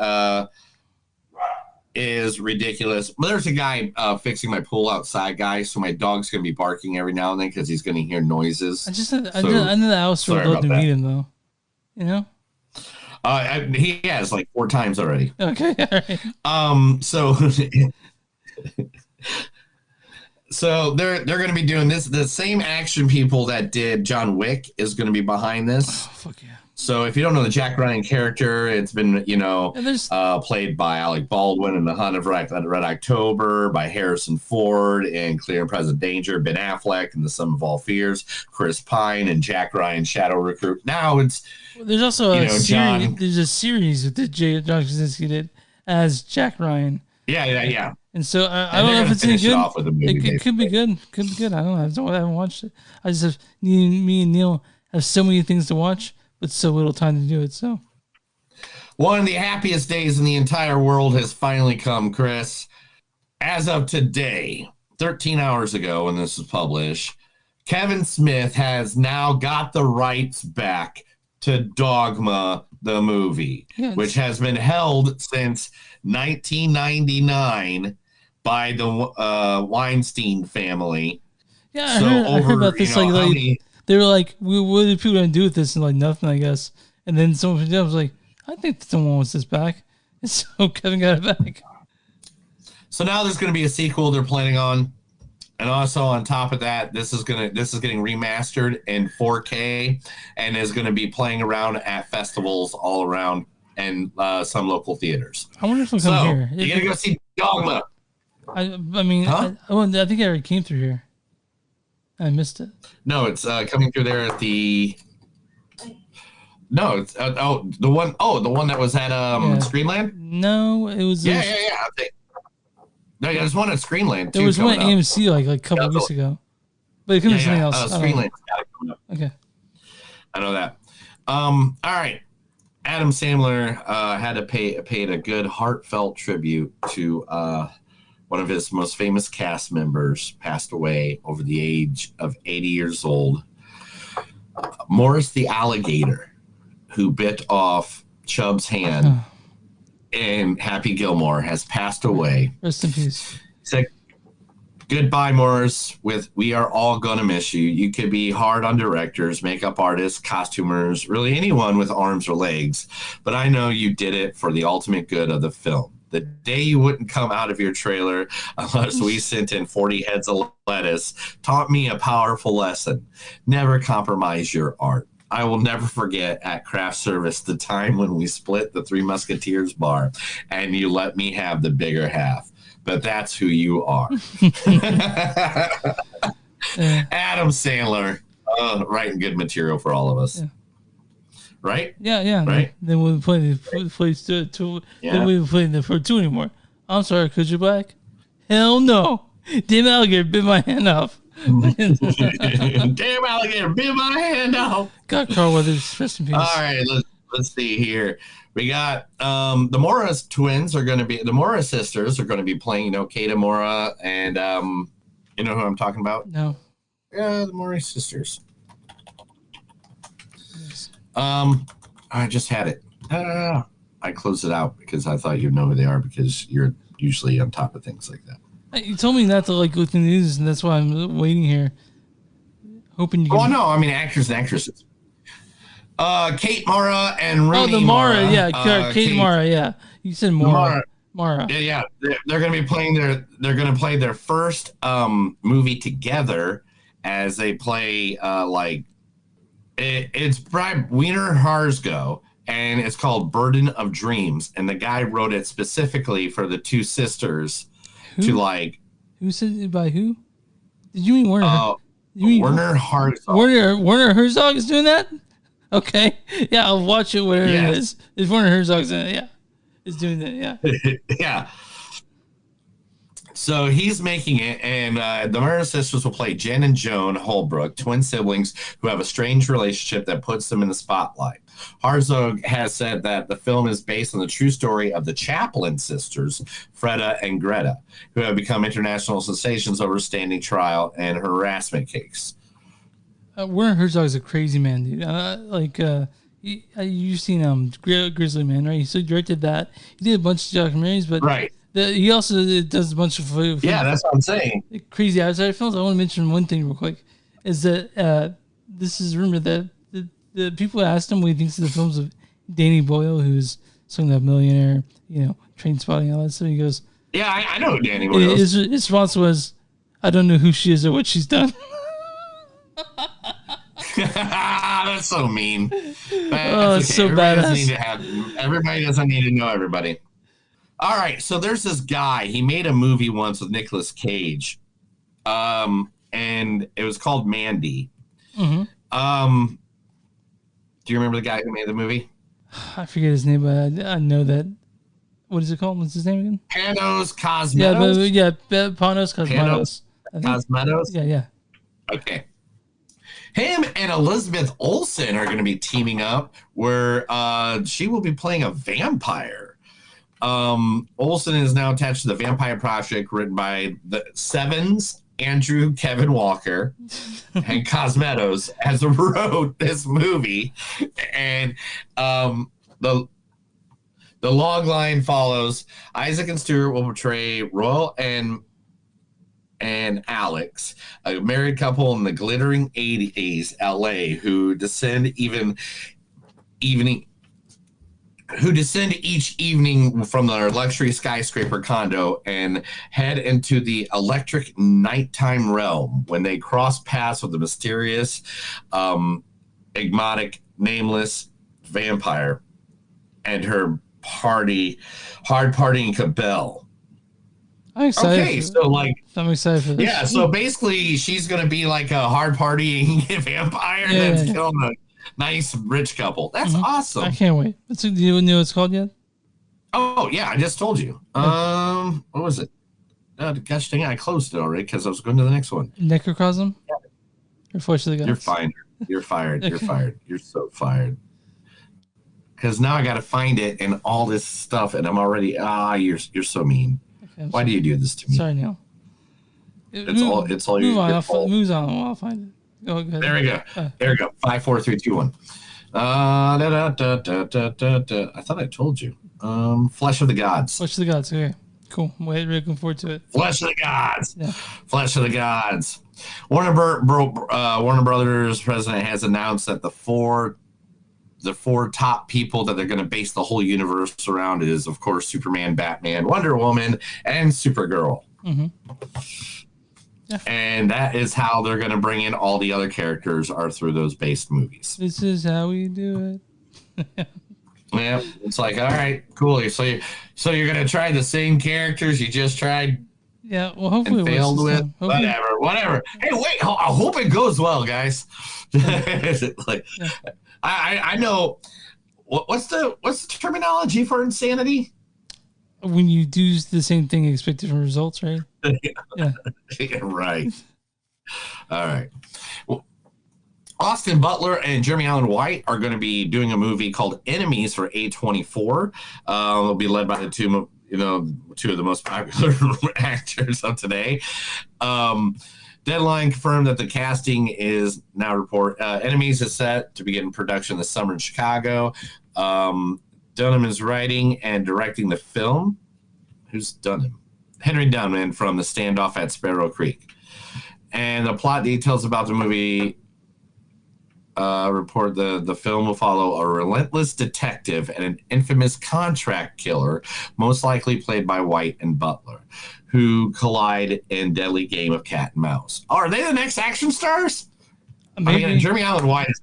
is ridiculous. But there's a guy fixing my pool outside, guys, so my dog's going to be barking every now and then because he's going to hear noises. I know the house would love to meet him, though. You know? He has like 4 times already. Okay, all right. So they're going to be doing this. The same action people that did John Wick is going to be behind this. Oh, fuck yeah. So if you don't know the Jack Ryan character, it's been, played by Alec Baldwin in The Hunt of Red October, by Harrison Ford in Clear and Present Danger, Ben Affleck in The Sum of All Fears, Chris Pine and Jack Ryan Shadow Recruit. Now it's there's also a series. There's a series that John Krasinski did as Jack Ryan. Yeah. And so I don't know if it's any good. It could be good. Could be good. I don't know. I haven't watched it. I just have me and Neil have so many things to watch, but so little time to do it. So one of the happiest days in the entire world has finally come, Chris. As of today, 13 hours ago when this was published, Kevin Smith has now got the rights back to Dogma, the movie, which has been held since 1999 by the Weinstein family. Yeah, I heard about this. They were like, what are people going to do with this? And like, nothing, I guess. And then someone was like, I think someone wants this back. And so Kevin got it back. So now there's going to be a sequel they're planning on. And also on top of that, this is getting remastered in 4K and is going to be playing around at festivals all around and some local theaters. I wonder if it'll come here. You're going to go see Dogma. I mean, I think I already came through here. I missed it. No, it's coming through there at the. No, it's the one that was at Screenland. No, it was. Yeah. No, there's one at Screenland too. There was one at AMC like a couple of weeks ago, but it could be something else. Screenland's got it coming up. Okay, I know that. All right. Adam Sandler had to paid a good heartfelt tribute to one of his most famous cast members, passed away over the age of 80 years old. Morris the alligator, who bit off Chubb's hand in Happy Gilmore, has passed away. Rest in peace. He said, goodbye, Morris. We are all going to miss you. You could be hard on directors, makeup artists, costumers, really anyone with arms or legs. But I know you did it for the ultimate good of the film. The day you wouldn't come out of your trailer unless we sent in 40 heads of lettuce taught me a powerful lesson. Never compromise your art. I will never forget at craft service the time when we split the Three Musketeers bar and you let me have the bigger half. But that's who you are. Adam Sandler, writing good material for all of us. Yeah. Right? Yeah. Right? Then we'll play the Then we'll play the for 2 anymore. I'm sorry, because you're black. Hell no. Damn alligator bit my hand off. Damn alligator bit my hand off. God, Carl Weathers, rest in peace. All right, let's see here. We got the Mora twins are going to be the Mora sisters are going to be playing. Kata Mora and you know who I'm talking about? No. Yeah, the Mora sisters. I just had it. I closed it out because I thought you'd know who they are because you're usually on top of things like that. You told me not to like look the news, and that's why I'm waiting here, hoping you. Well, no, I mean actors and actresses. Kate Mara and Rooney. Oh, the Mara, yeah, Kate Mara, yeah. You said Mara. Mara. Yeah. They're going to be playing They're going to play their first movie together as they play it's Brian Wiener Harsgo, and it's called Burden of Dreams, and the guy wrote it specifically for the two sisters. Who said it by who? Did you mean Werner? Werner Herzog. Werner Herzog is doing that? Okay. Yeah, I'll watch it, whatever it is. It's Werner Herzog's in it, yeah. Is doing that, yeah. Yeah. So he's making it, and the Murder Sisters will play Jen and Joan Holbrook, twin siblings who have a strange relationship that puts them in the spotlight. Herzog has said that the film is based on the true story of the Chaplin sisters, Freda and Greta, who have become international sensations over a standing trial and harassment case. Werner Herzog is a crazy man, dude. You've seen Grizzly Man, right? He directed that. He did a bunch of documentaries, but right. He also does a bunch of that's what I'm saying. Crazy outside films. I want to mention one thing real quick. Is that this is rumored that the people asked him what he thinks of the films of Danny Boyle, who's Slumdog Millionaire, Train Spotting, all that stuff. He goes, "Yeah, I know who Danny Boyle is." His response was, "I don't know who she is or what she's done." That's so mean. It's so badass. Everybody doesn't need to know everybody. All right, so there's this guy. He made a movie once with Nicolas Cage, and it was called Mandy. Mm-hmm. Do you remember the guy who made the movie? I forget his name, but I know that. What is it called? What's his name again? Panos Cosmatos. Panos Cosmatos. Cosmatos? Yeah. Okay. Him and Elizabeth Olsen are going to be teaming up where she will be playing a vampire. Olsen is now attached to the Vampire Project written by the Sevens, Andrew Kevin Walker, and Cosmatos has wrote this movie. And the log line follows. Isaac and Stuart will portray Royal and Alex, a married couple in the glittering 80s LA who descend each evening from their luxury skyscraper condo and head into the electric nighttime realm when they cross paths with the mysterious, enigmatic, nameless vampire and her hard partying cabal. I'm excited. Okay, so I'm excited for this. Yeah, so basically she's going to be like a hard partying vampire that's killing a nice rich couple. That's awesome. I can't wait. Do you know what it's called yet? Oh, yeah, I just told you. What was it? Gosh dang it, I closed it already because I was going to the next one. Necrocosm? Yeah. Or Force of the Gods? You're fired. You're fired. You're fired. You're so fired. Because now I got to find it and all this stuff, and I'm already, you're so mean. Okay, why do you do this to me? Sorry, Neil. It's all your fault. Moves on. I'll find it. Go ahead. There we go. There we go. 5, 4, 3, 2, 1. I thought I told you. Flesh of the Gods. Flesh of the Gods. Okay. Cool. Looking forward to it. Flesh of the Gods. Yeah. Flesh of the Gods. Warner Brothers president has announced that the four top people that they're going to base the whole universe around is, of course, Superman, Batman, Wonder Woman, and Supergirl. Mm-hmm. Yeah. And that is how they're going to bring in all the other characters are through those based movies. This is how we do it. Yeah, it's like, all right, cool. So you're going to try the same characters you just tried. Yeah, well, hopefully and failed with. Whatever. Hey, wait, I hope it goes well, guys. I know. What's the terminology for insanity? When you do the same thing and expect different results, right? Yeah. Right. All right. Well, Austin Butler and Jeremy Allen White are going to be doing a movie called Enemies for A24. It'll be led by the two of the most popular actors of today. Deadline confirmed that the casting is now Enemies is set to begin production this summer in Chicago. Dunham is writing and directing the film. Who's Dunham? Henry Dunham from The Standoff at Sparrow Creek. And the plot details about the movie report the film will follow a relentless detective and an infamous contract killer, most likely played by White and Butler, who collide in deadly game of cat and mouse. Oh, are they the next action stars? Maybe. I mean, Jeremy Allen White's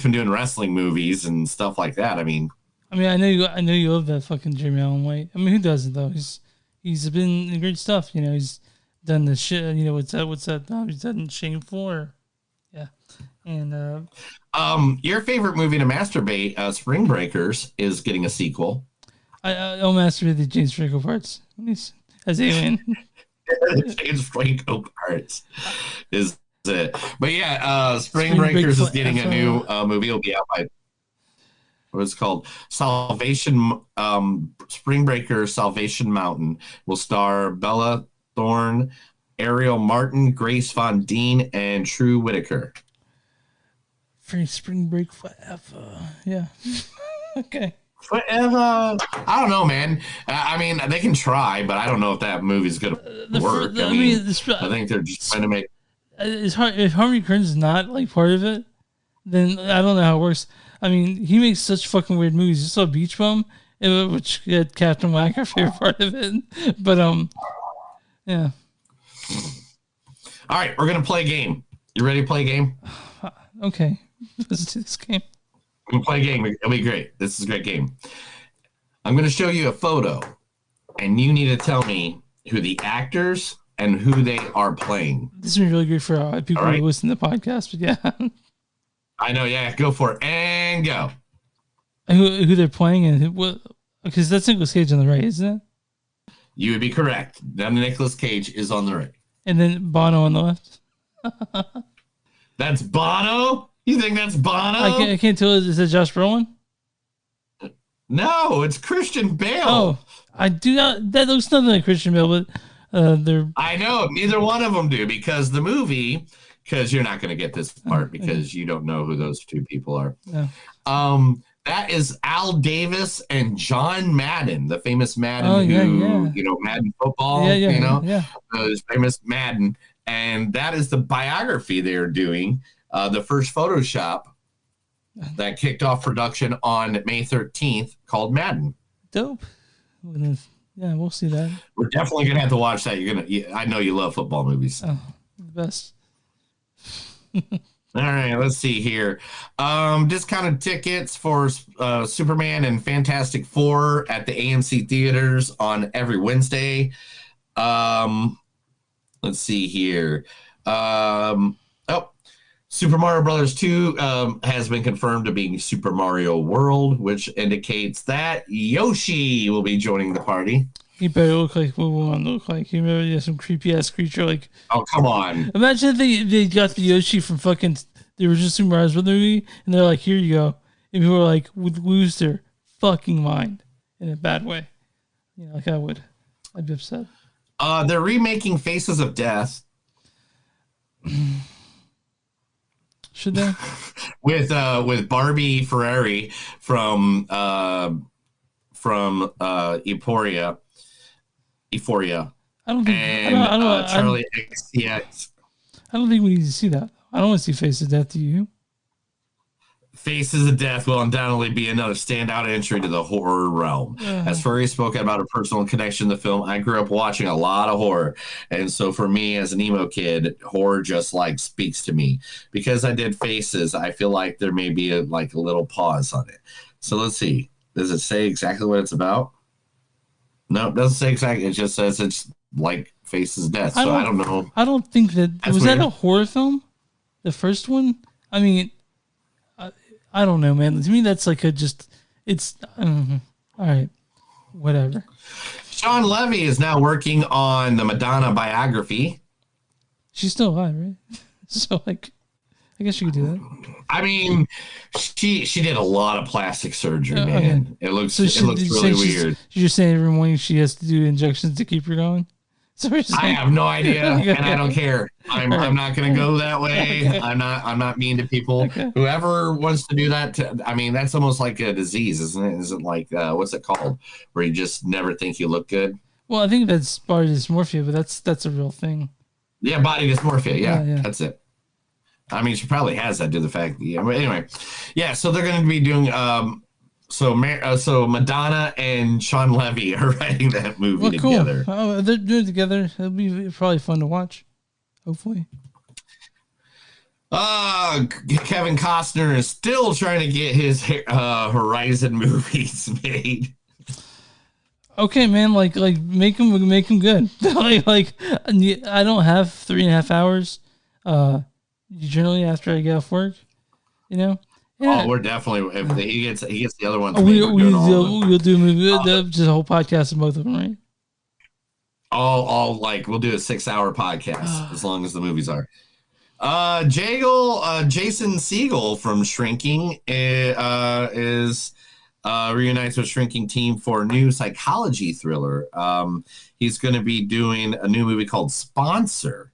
been doing wrestling movies and stuff like that. I mean, I know you love that fucking Jeremy Allen White. I mean, who doesn't though? He's been in great stuff. You know, he's done the shit. You know, what's that? He's done Shane 4. Yeah, and your favorite movie to masturbate, Spring Breakers, is getting a sequel. I'll masturbate the James Franco parts as Alien. James Franco parts is it? But yeah, Spring Breakers is getting a new movie. It'll be out by what's called Salvation. Spring Breakers Salvation Mountain will star Bella Thorne, Ariel Martin, Grace Von Deen, and True Whitaker. Free Spring Break forever. Yeah. Okay. Forever. I don't know, man. I mean, they can try, but I don't know if that movie's gonna work. I think they're just trying to make. If Harvey Kern's is not like part of it, then I don't know how it works. I mean, he makes such fucking weird movies. You saw Beach Bum, which had Captain Whack, our favorite part of it. But yeah. All right, we're gonna play a game. You ready to play a game? Okay, let's do this game. We'll play a game. It'll be great. This is a great game. I'm gonna show you a photo, and you need to tell me who the actors and who they are playing. This is really good for people who listen to the podcast. But yeah, I know. Yeah, go for it and go. And who they're playing and what? Because that's Nicolas Cage on the right, isn't it? You would be correct. Then Nicolas Cage is on the right. And then Bono on the left. That's Bono? You think that's Bono? I can't tell. Is that Josh Brolin? No, it's Christian Bale. Oh, I do not. That looks nothing like Christian Bale, but they're. I know neither one of them do because the movie. Because you're not going to get this part because you don't know who those two people are. Yeah. That is Al Davis and John Madden, the famous Madden Madden football, his famous Madden. And that is the biography they are doing, the first Photoshop that kicked off production on May 13th called Madden. Dope. Yeah, we'll see that. We're definitely going to have to watch that. I know you love football movies. Oh, the best. All right, let's see here. Discounted tickets for Superman and Fantastic Four at the AMC theaters on every Wednesday. Let's see here. Super Mario Brothers 2 has been confirmed to be Super Mario World, which indicates that Yoshi will be joining the party. He better look like what we want to look like. You remember some creepy ass creature like. Oh, come on! Imagine if they got the Yoshi from fucking the original Super Mario Bros. Movie, and they're like, "Here you go," and people are like, "Would lose their fucking mind in a bad way." You know, like I would. I'd be upset. They're remaking Faces of Death. Should they? with Barbie Ferrari from Euphoria. I don't think. And I don't, Charlie XCX. I don't think we need to see that. I don't want to see Faces of Death. Do you? Faces of Death will undoubtedly be another standout entry to the horror realm. As Furry spoke about a personal connection to the film, I grew up watching a lot of horror. And so for me as an emo kid, horror just like speaks to me. Because I did Faces, I feel like there may be a little pause on it. So let's see. Does it say exactly what it's about? No, it doesn't say exactly. It just says it's like Faces of Death. So I don't know. I don't think that... That's was weird. that a horror film? The first one? I mean... I don't know, man. To me, that's like it's all right, whatever. Sean Levy is now working on the Madonna biography. She's still alive, right? So, I guess you could do that. I mean, she did a lot of plastic surgery, man. Okay. It looks really weird. You're saying every morning she has to do injections to keep her going? So we're just I have no idea, Okay. and I don't care. I'm not going to go that way. Okay. I'm not mean to people. Okay. Whoever wants to do that, I mean, that's almost like a disease, isn't it? Isn't like what's it called, where you just never think you look good? Well, I think that's body dysmorphia, but that's a real thing. Yeah, body dysmorphia. Yeah, Yeah. that's it. I mean, she probably has that due to the fact. Yeah, but anyway, yeah. So they're going to be doing. So Madonna and Sean Levy are writing that movie together. Cool. Oh, they're doing it together. It'll be probably fun to watch. Hopefully. Kevin Costner is still trying to get his Horizon movies made. Okay, man. Like make them good. like I don't have 3.5 hours. Generally after I get off work, you know. Yeah. Oh, we're definitely if he gets the other ones. We'll do a movie, just a whole podcast of both of them, right? All like we'll do a 6-hour podcast as long as the movies are. Jason Segel from Shrinking is reunites with Shrinking team for a new psychology thriller. He's going to be doing a new movie called Sponsor.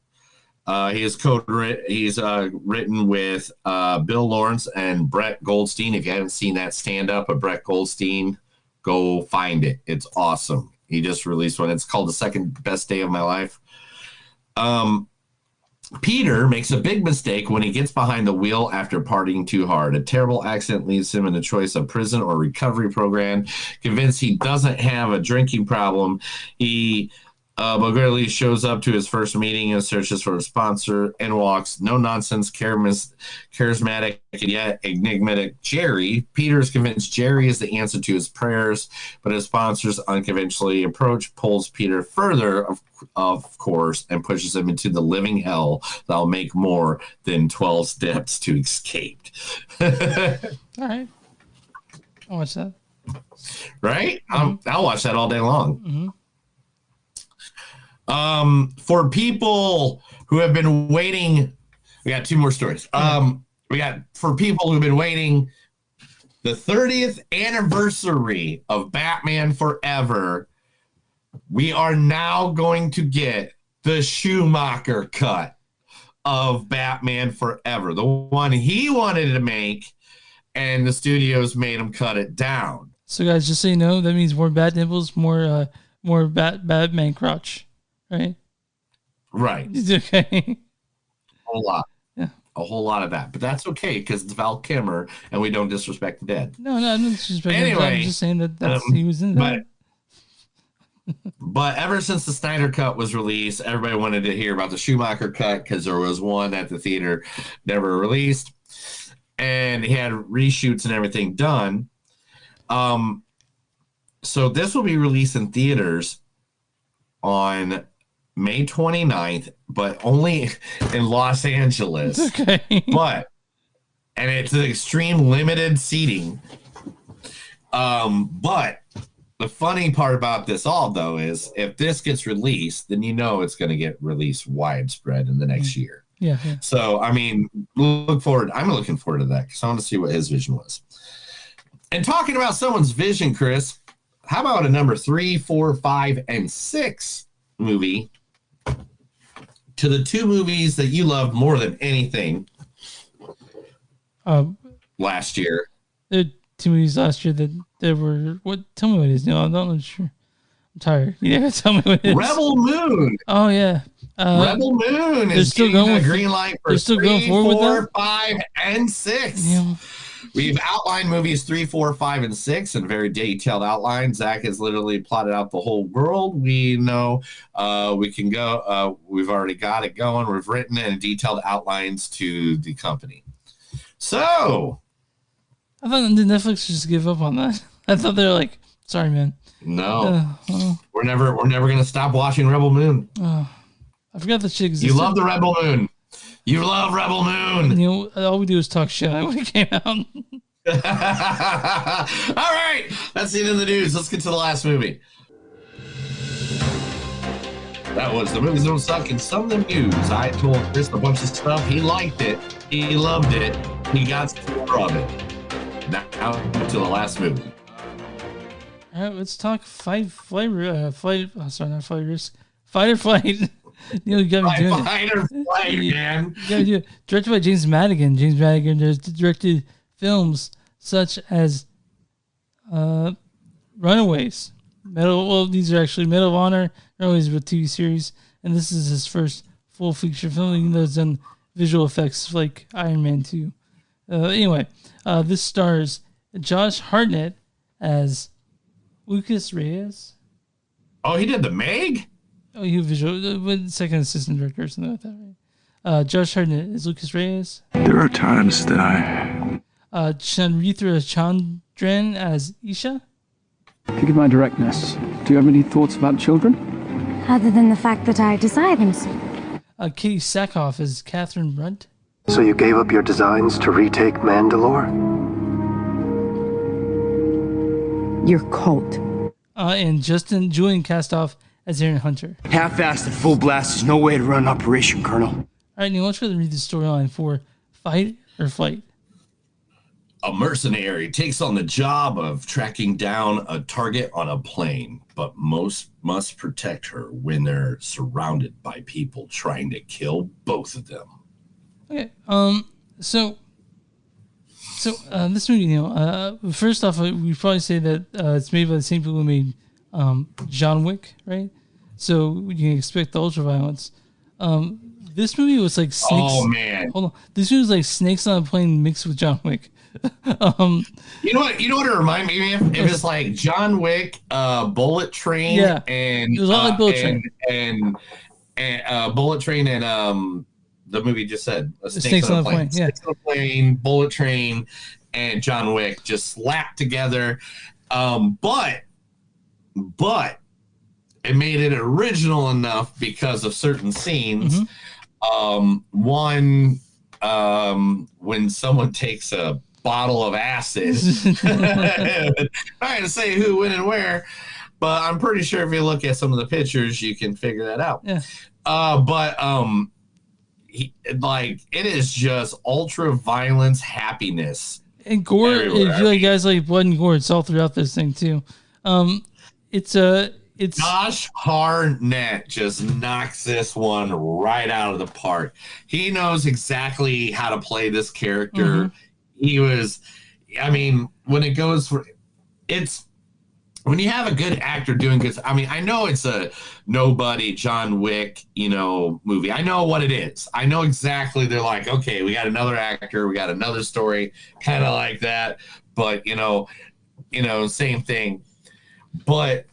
He's written with Bill Lawrence and Brett Goldstein. If you haven't seen that stand-up of Brett Goldstein, go find it. It's awesome. He just released one. It's called The Second Best Day of My Life. Peter makes a big mistake when he gets behind the wheel after partying too hard. A terrible accident leaves him in the choice of prison or recovery program. Convinced he doesn't have a drinking problem, he Bogarly shows up to his first meeting and searches for a sponsor and walks no-nonsense, charismatic, and yet enigmatic Jerry. Peter is convinced Jerry is the answer to his prayers, but his sponsor's unconventionally approach pulls Peter further, of course, and pushes him into the living hell that'll make more than 12 steps to escape. All right. I'll watch that. Right? I'll watch that all day long. Mm-hmm. For people who have been waiting, we got 2 more stories. We got for people who've been waiting the 30th anniversary of Batman Forever. We are now going to get the Schumacher cut of Batman Forever, the one he wanted to make, and the studios made him cut it down. So, guys, just so you know, that means more bat nipples, more Batman crotch. Right. Okay. A whole lot. Yeah. A whole lot of that. But that's okay because it's Val Kilmer and we don't disrespect the dead. No, I'm not disrespecting. Anyway, I'm just saying that he was in that. But ever since the Snyder Cut was released, everybody wanted to hear about the Schumacher cut because there was one that the theater never released. And he had reshoots and everything done. So this will be released in theaters on May 29th, but only in Los Angeles. Okay. And it's an extreme limited seating. But the funny part about this all, though, is if this gets released, then you know it's going to get released widespread in the next year. Yeah. So, I mean, look forward. I'm looking forward to that because I want to see what his vision was. And talking about someone's vision, Chris, how about a number 3, 4, 5, and 6 movie to the 2 movies that you loved more than anything last year? There are 2 movies last year that there were. What? Tell me what it is. No, I'm not sure. I'm tired. You never tell me what it is. Rebel Moon. Oh yeah. Rebel Moon is still going with green light for 3, 4, 5, and 6. Yeah. We've outlined movies 3, 4, 5, and 6 in very detailed outlines. Zach has literally plotted out the whole world. We know we can go. We've already got it going. We've written in detailed outlines to the company. So I thought did Netflix just give up on that? I thought they were like, sorry, man. No, we're never gonna stop watching Rebel Moon. I forgot the shit existed. You love the Rebel Moon. You love Rebel Moon. You know, all we do is talk shit when it came out. All right, that's the end of the news. Let's get to the last movie. That was The Movies Don't Suck and Some of the News. I told Chris a bunch of stuff. He liked it. He loved it. He got more of it. Now to the last movie. All right, let's talk Flight Risk. Fight or Flight. You got me doing Fight or Flight, man. You gotta do it. Directed by James Madigan. James Madigan has directed films such as Runaways. These are actually Medal of Honor. Runaways is a TV series, and this is his first full feature film. Even though it's done visual effects like Iron Man 2. Anyway, this stars Josh Hartnett as Lucas Reyes. Oh, he did the Meg? Oh, he was visual, second assistant director or something like that, right? Josh Hartnett is Lucas Reyes. There are times that I... Chanrithra Chandran as Isha. Forgive my directness. Do you have any thoughts about children? Other than the fact that I desire them so. Katie Sackhoff as Catherine Brunt. So you gave up your designs to retake Mandalore? Your cult. And Julian Castoff as Aaron Hunter. Half-assed and full blast is no way to run an operation, Colonel. All right, Neil, let's read the storyline for Fight or Flight. A mercenary takes on the job of tracking down a target on a plane, but most must protect her when they're surrounded by people trying to kill both of them. Okay, so this movie, Neil, first off, we probably say that it's made by the same people who made John Wick, right? So you can expect the ultra violence. This movie was like snakes. Oh man! Hold on, this movie was like snakes on a plane mixed with John Wick. You know what it reminded me of? It was like John Wick, Bullet Train, and it was all like Bullet Train and Bullet Train and the movie just said Snakes on a Plane. Yeah, Snakes on a Plane, Bullet Train, and John Wick just slapped together. But it made it original enough because of certain scenes. One, when someone takes a bottle of acid. I'm not gonna say who, when, and where, but I'm pretty sure if you look at some of the pictures, you can figure that out. Yeah. It is just ultra violence happiness and gore. If you like guys like blood and gore, it's all throughout this thing too. It's Josh Hartnett just knocks this one right out of the park. He knows exactly how to play this character. He was, I mean, when it goes for, it's when you have a good actor doing good. I mean, I know it's a nobody John Wick, movie. I know what it is. I know exactly. They're like, okay, we got another actor, we got another story, kind of like that. But same thing. But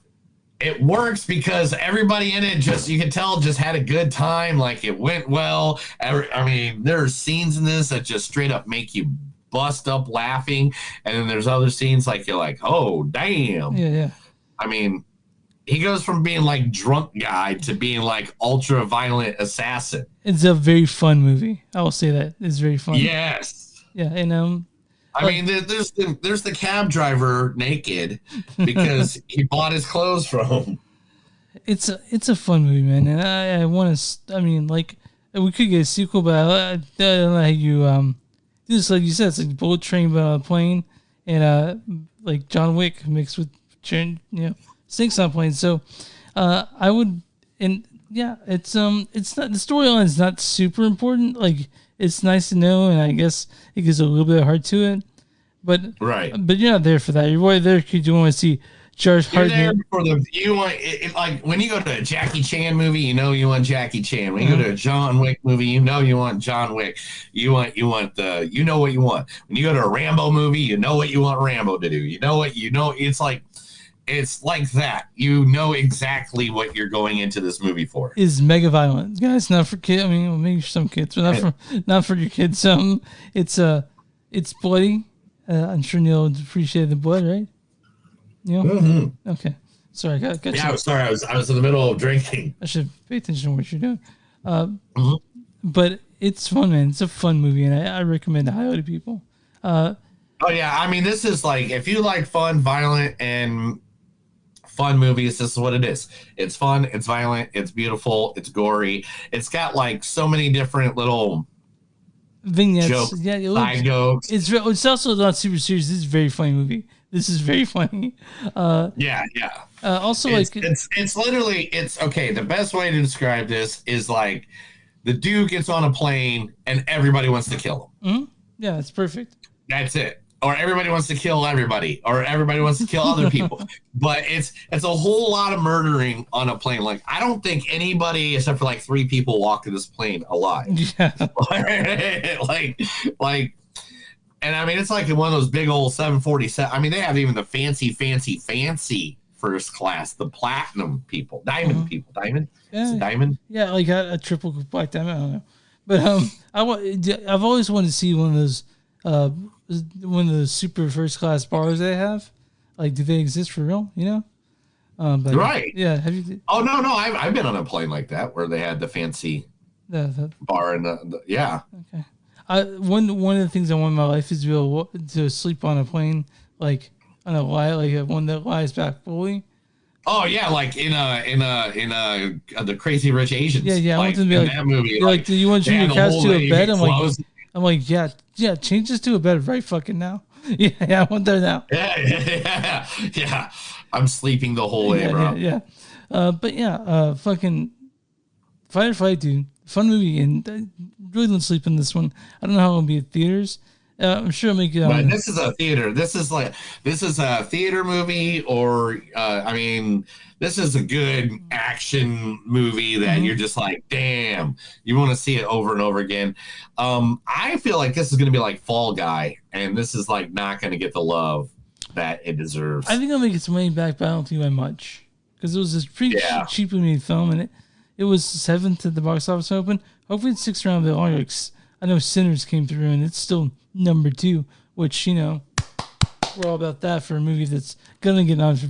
it works because everybody in it you can tell just had a good time. Like it went well. I mean, there are scenes in this that just straight up make you bust up laughing, and then there's other scenes like you're like, oh damn. Yeah. I mean, he goes from being like drunk guy to being like ultra violent assassin. It's a very fun movie. I will say that it's very fun. Yes. Yeah, and I mean, there's the cab driver naked because he bought his clothes from him. It's a fun movie, man, and I want to. I mean, like we could get a sequel, but I don't know how you just like you said, it's like Bullet Train but on a plane, and like John Wick mixed with Snakes on a Plane. So I would, and yeah, it's not the storyline is not super important. Like it's nice to know, and I guess it gives a little bit of heart to it. But but you're not there for that. You're there because you want to see Josh Hartnett. You want like when you go to a Jackie Chan movie, you want Jackie Chan. When you go to a John Wick movie, you want John Wick. You want what you want. When you go to a Rambo movie, you know what you want Rambo to do. It's like that. You know exactly what you're going into this movie for. Is mega violent, guys. Not for kids. I mean, maybe some kids, but not for your kids. It's bloody. I'm sure Neil appreciated the blood, right? Okay. Sorry, I got yeah, sorry. I was in the middle of drinking. I should pay attention to what you're doing. But it's fun, man. It's a fun movie, and I recommend it highly to people. Oh yeah, I mean, this is like if you like fun, violent, and fun movies, this is what it is. It's fun, it's violent, it's beautiful, it's gory. It's got like so many different little vignettes, jokes, side jokes. It's also not super serious. This is a very funny movie, This is very funny. Yeah. Also, it's literally okay. The best way to describe this is like the dude gets on a plane and everybody wants to kill him. Mm-hmm. Yeah, it's perfect. That's it. Or everybody wants to kill everybody, or everybody wants to kill other people. But it's a whole lot of murdering on a plane. Like, I don't think anybody except for like 3 people walked in this plane alive. Yeah. like, and I mean, it's like one of those big old 747. I mean, they have even the fancy first class, the platinum people, diamond people, diamond. Yeah. Diamond. Yeah, like a triple black diamond. I don't know, but I've always wanted to see one of those super first class bars they have. Like, do they exist for real? You know? But, right. Yeah. Have you? Oh no, I've been on a plane like that where they had the fancy bar and yeah. Okay. One of the things I want in my life is to be able to sleep on a plane, like on a one that lies back fully. Oh yeah, like in the Crazy Rich Asians. Yeah. Like, I want them to be like that movie. Like, do you want to change your couch to a bed? I'm like, yeah. Change this to a bed right fucking now. Yeah, I want that now. Yeah. I'm sleeping the whole way, bro. Yeah. But yeah, fucking Fight or Flight, dude. Fun movie, and really don't sleep in this one. I don't know how it'll be at theaters. I'm sure I'll make it. But this is a theater. This is a theater movie, or I mean, this is a good action movie that you're just like, damn, you want to see it over and over again. I feel like this is going to be like Fall Guy, and this is like not going to get the love that it deserves. I think I'll make its money back, but I don't think by much, because it was this pretty cheaply made film, and it was 7th at the box office open. Hopefully it sticks around a bit longer. I know Sinners came through, and it's still number 2, which, you know, we're all about that for a movie that's gonna get on for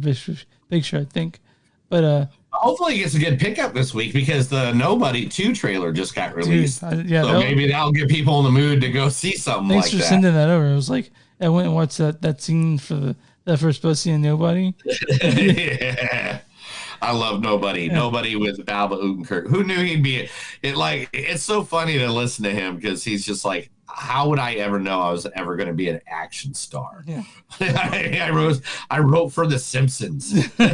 picture, I think. But hopefully it gets a good pickup this week, because the Nobody 2 trailer just got released. Dude, so maybe that'll get people in the mood to go see something like that. Thanks for sending that over. It was like, I went and watched that scene for that first post in Nobody. Yeah. I love Nobody. Yeah. Nobody with Balba Utenkirk. Who knew he'd be it's so funny to listen to him, because he's just like, how would I ever know I was ever going to be an action star? Yeah. I wrote for The Simpsons. I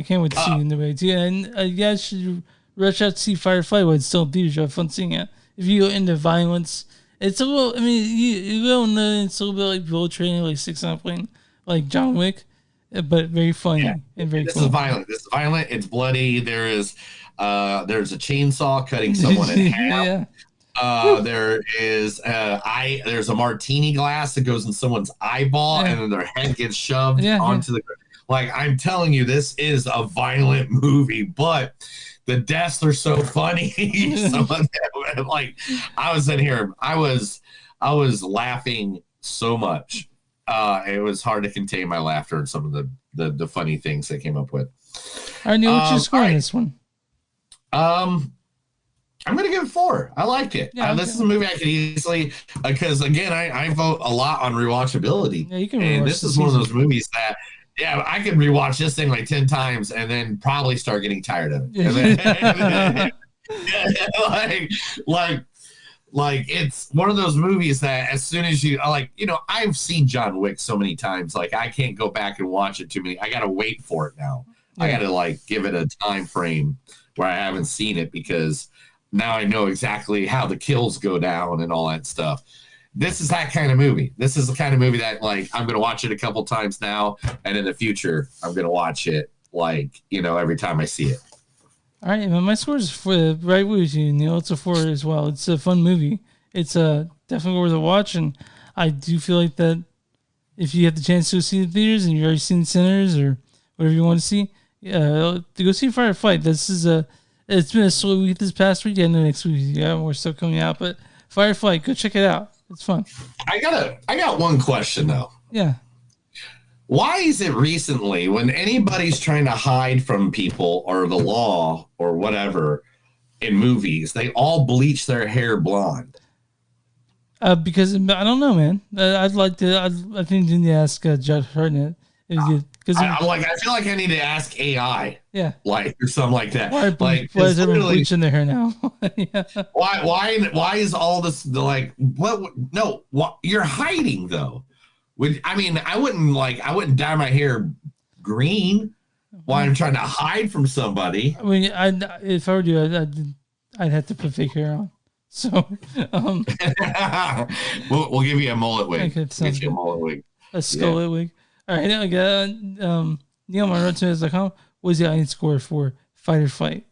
can't wait to see it in the way too. And you guys should rush out to see Firefly while it's still in theaters. You have fun seeing it. If you go into violence, it's a little. I mean, you go in it's a little bit like bullet training, like 6 on a plane, like John Wick, but very funny and very. This is violent. This is violent. It's bloody. There's a chainsaw cutting someone in half. There's a martini glass that goes in someone's eyeball, and then their head gets shoved onto the. Like, I'm telling you, this is a violent movie, but the deaths are so funny. Some of them, like, I was in here, I was laughing so much. It was hard to contain my laughter at some of the funny things they came up with. All right, Neil, what's your score on this one? I'm going to give it 4. I liked it. Yeah, this is a movie I could easily, because again, I vote a lot on rewatchability. Yeah, you can and this is one of those movies that, I could rewatch this thing like 10 times and then probably start getting tired of it. And then, like it's one of those movies that as soon as I've seen John Wick so many times, like I can't go back and watch it too many. I got to wait for it now. Yeah. I got to give it a time frame where I haven't seen it, because now I know exactly how the kills go down and all that stuff. This is that kind of movie. This is the kind of movie that I'm going to watch it a couple times now, and in the future I'm going to watch it every time I see it. All right, my score is right with you, Neil. It's a 4 as well. It's a fun movie. It's definitely worth a watch, and I do feel like that if you have the chance to see the theaters and you've already seen Sinners or whatever you want to see, to go see Firefly. This is it's been a slow week this past week. And next week you got more stuff coming out, but Firefly, go check it out. It's fun. I got one question though. Yeah. Why is it recently, when anybody's trying to hide from people or the law or whatever in movies, they all bleach their hair blonde? Because I don't know, man. I think you need to ask Josh Hartnett if you I'm like, I feel like I need to ask AI. Yeah. Like, or something like that. Why is everyone bleaching their hair now? Yeah. Why is all this like, what? No, what, you're hiding though. I mean, I wouldn't dye my hair green while I'm trying to hide from somebody. I mean, if I were you, I'd have to put fake hair on. So, we'll give you a mullet wig. Okay, sounds good. A mullet wig. A skullet wig. All right, now I got Neil, my RotTomatoes.com. What is the audience score for Fight or Flight?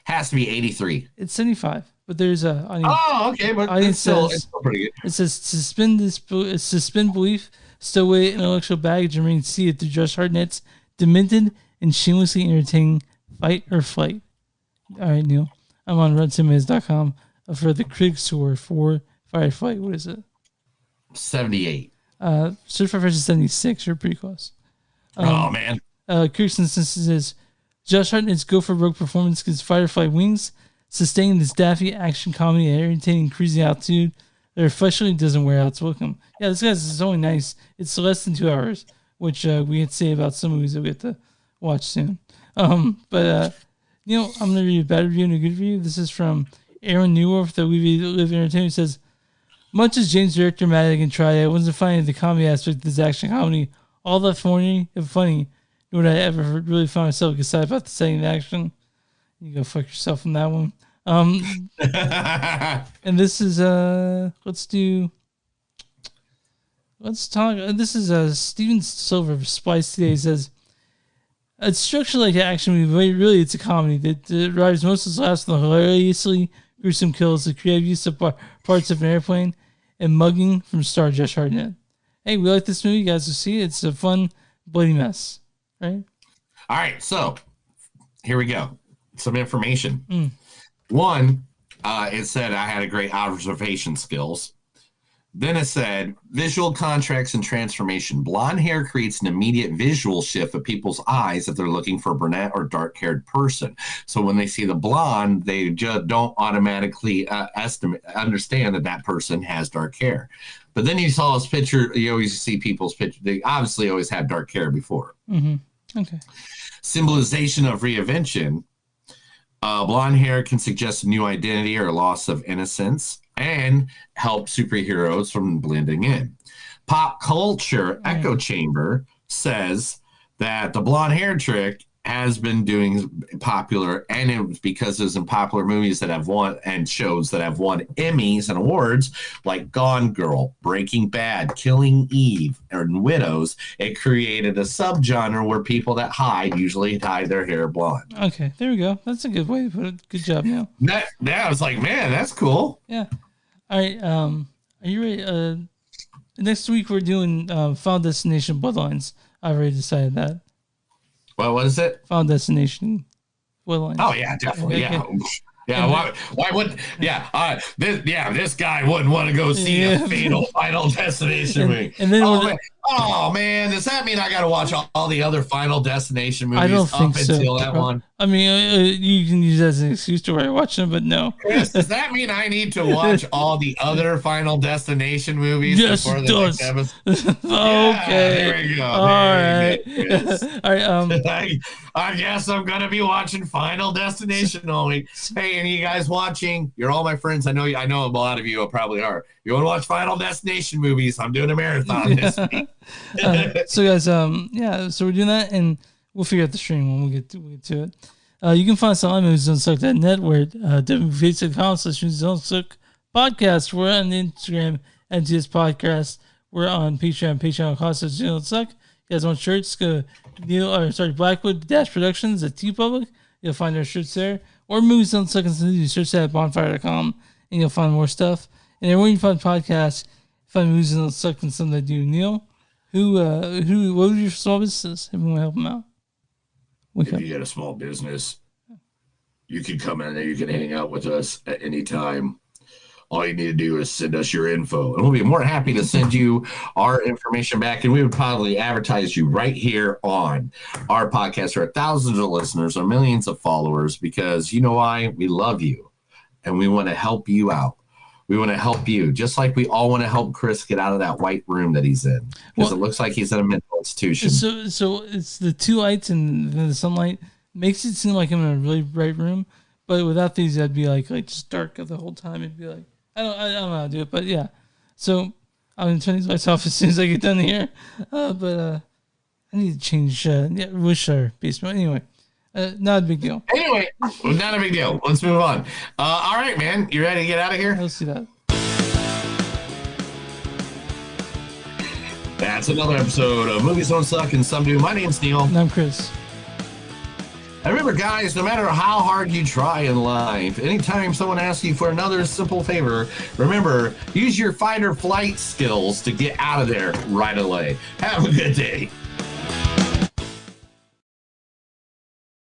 Has to be 83. It's 75, but there's a audience. Oh, okay, but it's still pretty good. It says suspend belief, stow away intellectual baggage, and remain seated through Josh Hartnett's demented and shamelessly entertaining Fight or Flight. All right, Neil, I'm on RotTomatoes.com for the critic score for Fight or Flight. What is it? 78. Certified Fresh is 76. You're pretty close. Oh man. Critics instances says Josh Hartnett's go for broke performance gives Fight or Flight wings, sustaining this daffy action comedy at entertaining crazy altitude that refreshingly doesn't wear out its welcome. Yeah, this guy's is only nice. It's less than 2 hours, which we had to say about some movies that we have to watch soon. But you know, I'm gonna read a bad review and a good review. This is from Aaron Newworth, the We Live Entertainment, says, much as James Direct dramatic and tried, I wasn't finding the comedy aspect of this action comedy all that funny, nor would I ever really find myself excited about the setting of action. You go fuck yourself on that one. And this is let's talk. This is Steven Silver of Splice Today. He says it's structured like an action movie, but really it's a comedy that derives most of its laughs from the hilariously gruesome kills, the creative use of parts of an airplane, and mugging from star Josh Hartnett. Hey, we like this movie. You guys will see it. It's a fun, bloody mess. Right? All right. So here we go. Some information. One, it said I had a great observation skills. Then it said visual contracts and transformation. Blonde hair creates an immediate visual shift of people's eyes if they're looking for a brunette or dark-haired person. So when they see the blonde, they just don't automatically understand that person has dark hair. But then you saw his picture. You always see people's picture. They obviously always had dark hair before. Mm-hmm. Okay. Symbolization of reinvention. Blonde hair can suggest a new identity or loss of innocence and help superheroes from blending in. Pop culture echo chamber says that the blonde hair trick has been doing popular, and it was because there's in popular movies that have won and shows that have won Emmys and awards like Gone Girl, Breaking Bad, Killing Eve, and Widows. It created a subgenre where people that hide usually dye their hair blonde. Okay, there we go. That's a good way to put it. Good job, Neil. That I was like, man, that's cool. Yeah. All right. Are you ready? Next week we're doing Final Destination Bloodlines. I've already decided that. Well, what is it? Final Destination Bloodlines. Oh yeah, definitely. Okay. Yeah. Yeah, why would this guy wouldn't want to go see a Final Destination movie. And then man, does that mean I got to watch all the other Final Destination movies I don't think until that one? I mean, you can use that as an excuse to why you're watching them, but no. Chris, does that mean I need to watch all the other Final Destination movies before the next episode? Okay. There we go. All right. All right. I guess I'm gonna be watching Final Destination all week. Hey, any of you guys watching? You're all my friends. I know a lot of you probably are. You want to watch Final Destination movies? I'm doing a marathon this week. So guys, so we're doing that, and we'll figure out the stream when we get to it. You can find us on moviesdon'tsuck.net, where www.facebook.com/moviesdon'tsuck podcast. We're on Instagram at MTS Podcast. We're on Patreon, patreon.com/moviesdon'tsuck. You guys want shirts? Go Blackwood Productions at TeePublic. You'll find our shirts there. Or Movies Don't Suck and you search that at bonfire.com and you'll find more stuff. And then when you find podcasts, find Movies Don't Suck and something that do. Neil, what was your small business? If you want to help them out. If you got a small business, you can come in there, you can hang out with us at any time. All you need to do is send us your info, and we'll be more happy to send you our information back. And we would probably advertise you right here on our podcast for thousands of listeners or millions of followers, because you know why? We love you and we want to help you out. We want to help you, just like we all want to help Chris get out of that white room that he's in, because it looks like he's in a mental institution. So it's the two lights and the sunlight makes it seem like I'm in a really bright room, but without these, I'd be like just dark the whole time. It'd be like I don't know how to do it, but yeah. So I'm gonna turn these lights off as soon as I get done here. But I need to change. Wish our basement anyway. Not a big deal. Anyway, not a big deal. Let's move on. All right, man. You ready to get out of here? Let's see that. That's another episode of Movies Don't Suck and Some Do. My name's Neil. And I'm Chris. And remember, guys, no matter how hard you try in life, anytime someone asks you for another simple favor, remember, use your fight or flight skills to get out of there right away. Have a good day.